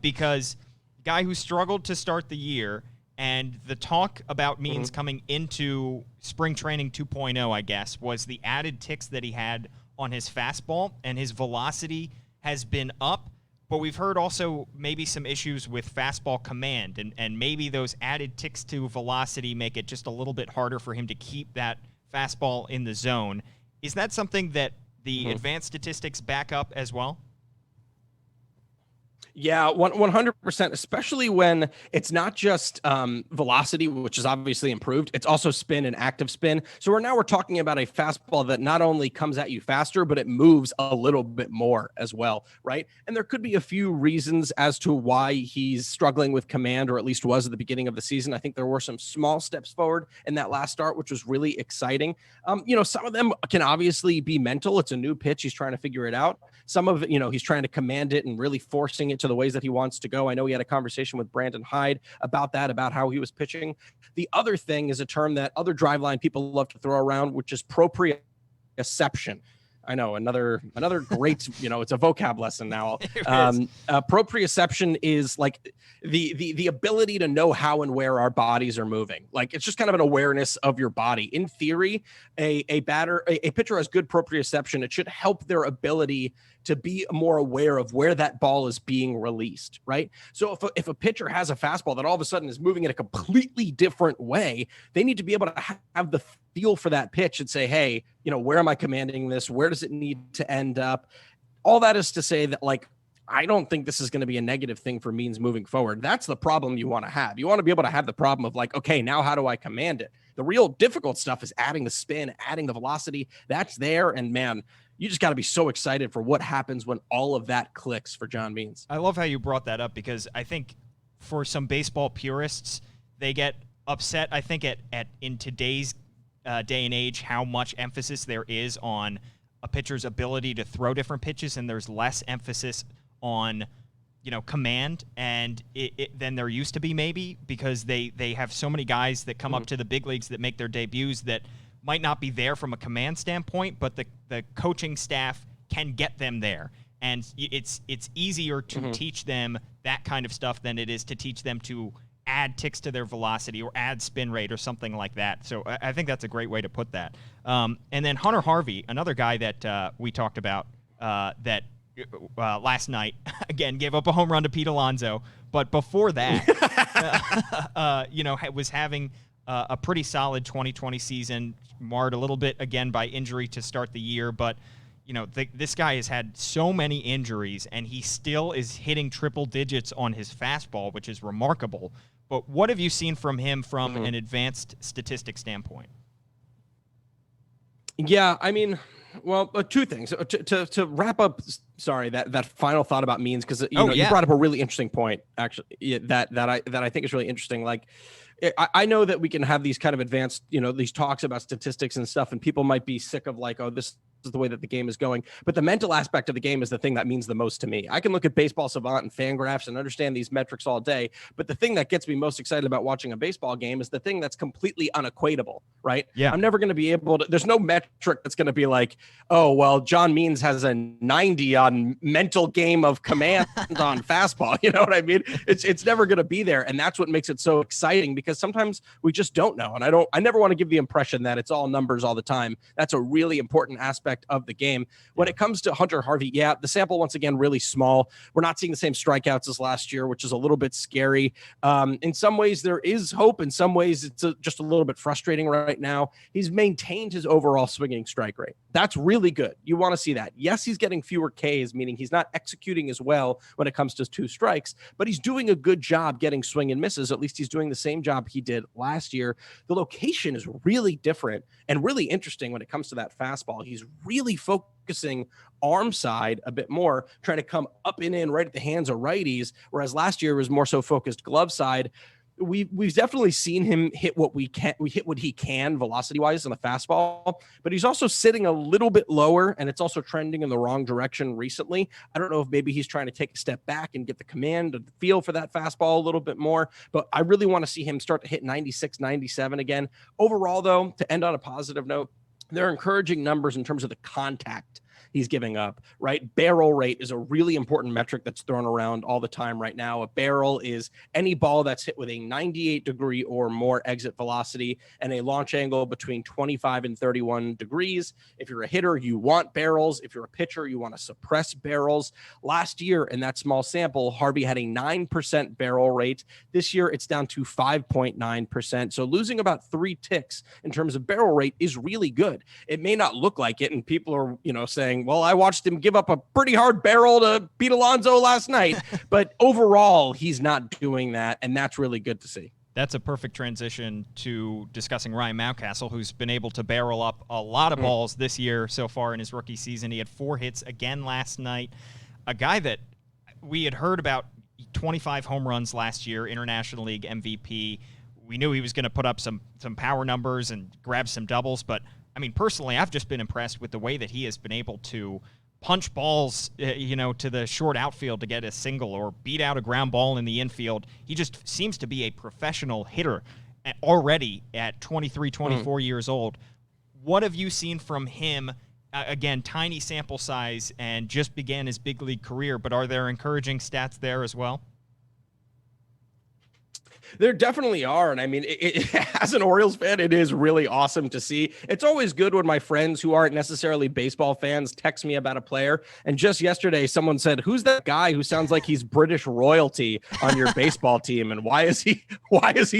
because guy who struggled to start the year, and the talk about Means coming into spring training 2.0, I guess, was the added ticks that he had on his fastball, and his velocity has been up. But we've heard also maybe some issues with fastball command, and maybe those added ticks to velocity make it just a little bit harder for him to keep that fastball in the zone. Is that something that the advanced statistics back up as well? Yeah, 100%, especially when it's not just velocity, which is obviously improved. It's also spin and active spin. So we're talking about a fastball that not only comes at you faster, but it moves a little bit more as well, right? And there could be a few reasons as to why he's struggling with command, or at least was at the beginning of the season. I think there were some small steps forward in that last start, which was really exciting. Some of them can obviously be mental. It's a new pitch. He's trying to figure it out. Some of it, he's trying to command it and really forcing it to the ways that he wants to go. I know he had a conversation with Brandon Hyde about about how he was pitching. The other thing is a term that other driveline people love to throw around, which is proprioception. I know, another great, it's a vocab lesson now. Proprioception is like the ability to know how and where our bodies are moving. Like, it's just kind of an awareness of your body. In theory, a pitcher has good proprioception. It should help their ability to be more aware of where that ball is being released, right? So if a pitcher has a fastball that all of a sudden is moving in a completely different way, they need to be able to have the feel for that pitch and say, hey, where am I commanding this? Where does it need to end up? All that is to say that, like, I don't think this is going to be a negative thing for Means moving forward. That's the problem you want to have. You want to be able to have the problem of like, okay, now how do I command it? The real difficult stuff is adding the spin, adding the velocity. That's there. And man, you just got to be so excited for what happens when all of that clicks for John Means. I love how you brought that up, because I think for some baseball purists, they get upset, I think, at in today's day and age, how much emphasis there is on a pitcher's ability to throw different pitches, and there's less emphasis on command and than there used to be, maybe because they have so many guys that come up to the big leagues that make their debuts that might not be there from a command standpoint, but the coaching staff can get them there. And it's easier to teach them that kind of stuff than it is to teach them to add ticks to their velocity or add spin rate or something like that. So I think that's a great way to put that. And then Hunter Harvey, another guy that we talked about that last night, again, gave up a home run to Pete Alonso. But before that, was having a pretty solid 2020 season, marred a little bit, again, by injury to start the year. But this guy has had so many injuries, and he still is hitting triple digits on his fastball, which is remarkable. But what have you seen from him from an advanced statistic standpoint? Yeah, I mean, well, two things. To wrap up, sorry, that final thought about means, because you brought up a really interesting point, actually, that I think is really interesting. Like, I know that we can have these kind of advanced, these talks about statistics and stuff, and people might be sick of like, oh, this is the way that the game is going. But the mental aspect of the game is the thing that means the most to me. I can look at Baseball Savant and Fangraphs and understand these metrics all day, but the thing that gets me most excited about watching a baseball game is the thing that's completely unequatable, right? Yeah. I'm never going to be able to, there's no metric that's going to be like, oh, well, John Means has a 90 on mental game of command on fastball. You know what I mean? It's never going to be there. And that's what makes it so exciting, because sometimes we just don't know. And I never want to give the impression that it's all numbers all the time. That's a really important aspect of the game. When it comes to Hunter Harvey, the sample, once again, really small. We're not seeing the same strikeouts as last year, which is a little bit scary. In some ways, there is hope. In some ways, it's just a little bit frustrating right now. He's maintained his overall swinging strike rate. That's really good. You want to see that. Yes, he's getting fewer Ks, meaning he's not executing as well when it comes to 2 strikes, but he's doing a good job getting swing and misses. At least he's doing the same job he did last year. The location is really different and really interesting when it comes to that fastball. He's really focusing arm side a bit more, trying to come up and in right at the hands of righties, whereas last year was more so focused glove side. We've definitely seen him hit what he can velocity wise on the fastball, but he's also sitting a little bit lower, and it's also trending in the wrong direction recently. I don't know if maybe he's trying to take a step back and get the command and the feel for that fastball a little bit more, but I really want to see him start to hit 96, 97 again. Overall, though, to end on a positive note, they're encouraging numbers in terms of the contact he's giving up, right? Barrel rate is a really important metric that's thrown around all the time right now. A barrel is any ball that's hit with a 98-degree or more exit velocity and a launch angle between 25 and 31 degrees. If you're a hitter, you want barrels. If you're a pitcher, you want to suppress barrels. Last year, in that small sample, Harvey had a 9% barrel rate. This year, it's down to 5.9%. So losing about 3 ticks in terms of barrel rate is really good. It may not look like it, and people are, saying, well, I watched him give up a pretty hard barrel to Pete Alonso last night, but overall, he's not doing that, and that's really good to see. That's a perfect transition to discussing Ryan Mountcastle, who's been able to barrel up a lot of balls this year so far in his rookie season. He had 4 hits again last night. A guy that we had heard about 25 home runs last year, International League MVP. We knew he was going to put up some power numbers and grab some doubles, but I mean, personally, I've just been impressed with the way that he has been able to punch balls, to the short outfield to get a single or beat out a ground ball in the infield. He just seems to be a professional hitter already at 23, 24 years old. What have you seen from him? Again, tiny sample size and just began his big league career, but are there encouraging stats there as well? There definitely are. And I mean, as an Orioles fan, it is really awesome to see. It's always good when my friends who aren't necessarily baseball fans text me about a player. And just yesterday, someone said, who's that guy who sounds like he's British royalty on your baseball team? And why is he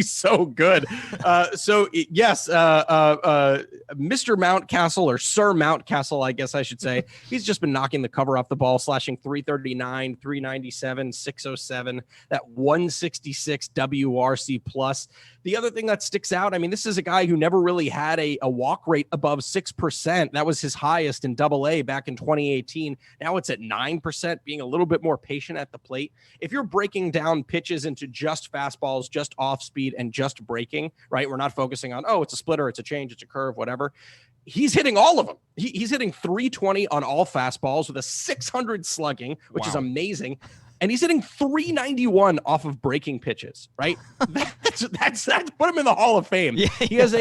so good? Yes, Mr. Mountcastle, or Sir Mountcastle, I guess I should say, he's just been knocking the cover off the ball, slashing 339, 397, 607, that 166 WRC plus. The other thing that sticks out, I mean, this is a guy who never really had a walk rate above 6%. That was his highest in AA back in 2018. Now it's at 9%, being a little bit more patient at the plate. If you're breaking down pitches into just fastballs, just off speed, and just breaking, right? We're not focusing on, oh, it's a splitter, it's a change, it's a curve, whatever. He's hitting all of them. He's hitting 320 on all fastballs with a 600 slugging, which is amazing. And he's hitting 391 off of breaking pitches, right? That's put him in the Hall of Fame. Yeah. He has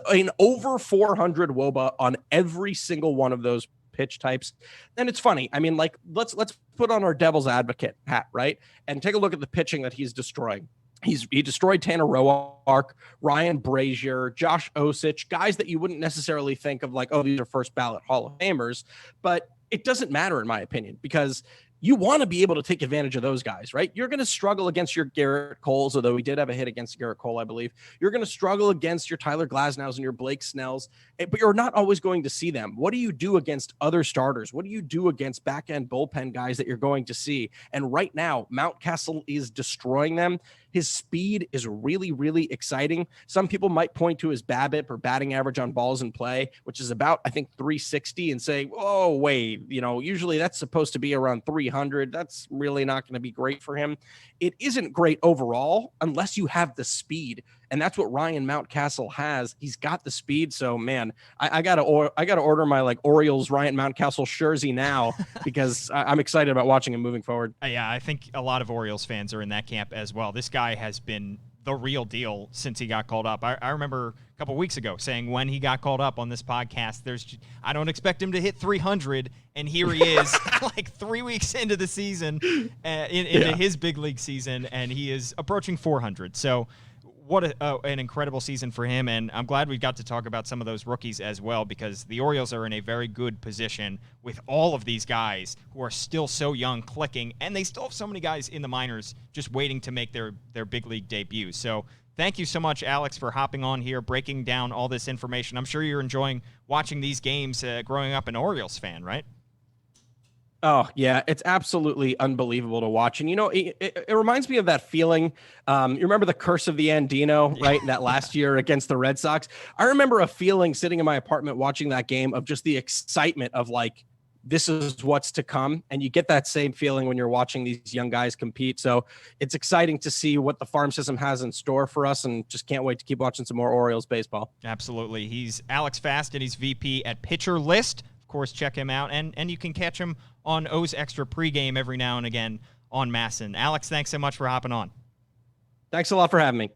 an over 400 WOBA on every single one of those pitch types. And it's funny. I mean, like, let's put on our devil's advocate hat, right? And take a look at the pitching that he's destroying. He destroyed Tanner Roark, Ryan Brazier, Josh Osich, guys that you wouldn't necessarily think of like, oh, these are first ballot Hall of Famers. But it doesn't matter, in my opinion, because you want to be able to take advantage of those guys, right? You're going to struggle against your Garrett Coles, although he did have a hit against Garrett Cole, I believe. You're going to struggle against your Tyler Glasnows and your Blake Snells, but you're not always going to see them. What do you do against other starters? What do you do against back-end bullpen guys that you're going to see? And right now, Mountcastle is destroying them. His speed is really, really exciting. Some people might point to his BABIP or batting average on balls in play, which is about, I think, 360, and say, oh, wait, usually that's supposed to be around 300. That's really not going to be great for him. It isn't great overall unless you have the speed. And that's what Ryan Mountcastle has. He's got the speed. So, man, I gotta order my like Orioles Ryan Mountcastle jersey now because I'm excited about watching him moving forward. Yeah, I think a lot of Orioles fans are in that camp as well. This guy has been the real deal since he got called up. I remember a couple weeks ago saying when he got called up on this podcast, I don't expect him to hit 300, and here he is, like 3 weeks into the season, into his big league season, and he is approaching 400. So what an incredible season for him, and I'm glad we got to talk about some of those rookies as well, because the Orioles are in a very good position with all of these guys who are still so young clicking, and they still have so many guys in the minors just waiting to make their big league debuts. So thank you so much, Alex, for hopping on here, breaking down all this information. I'm sure you're enjoying watching these games growing up an Orioles fan, right? Oh, yeah, it's absolutely unbelievable to watch. And, it reminds me of that feeling. You remember the curse of the Andino, right? That last year against the Red Sox. I remember a feeling sitting in my apartment watching that game of just the excitement of like, this is what's to come. And you get that same feeling when you're watching these young guys compete. So it's exciting to see what the farm system has in store for us, and just can't wait to keep watching some more Orioles baseball. Absolutely. He's Alex Fast, and he's VP at Pitcher List. Of course, check him out. And you can catch him on O's Extra pregame every now and again on MASN. Alex, thanks so much for hopping on. Thanks a lot for having me.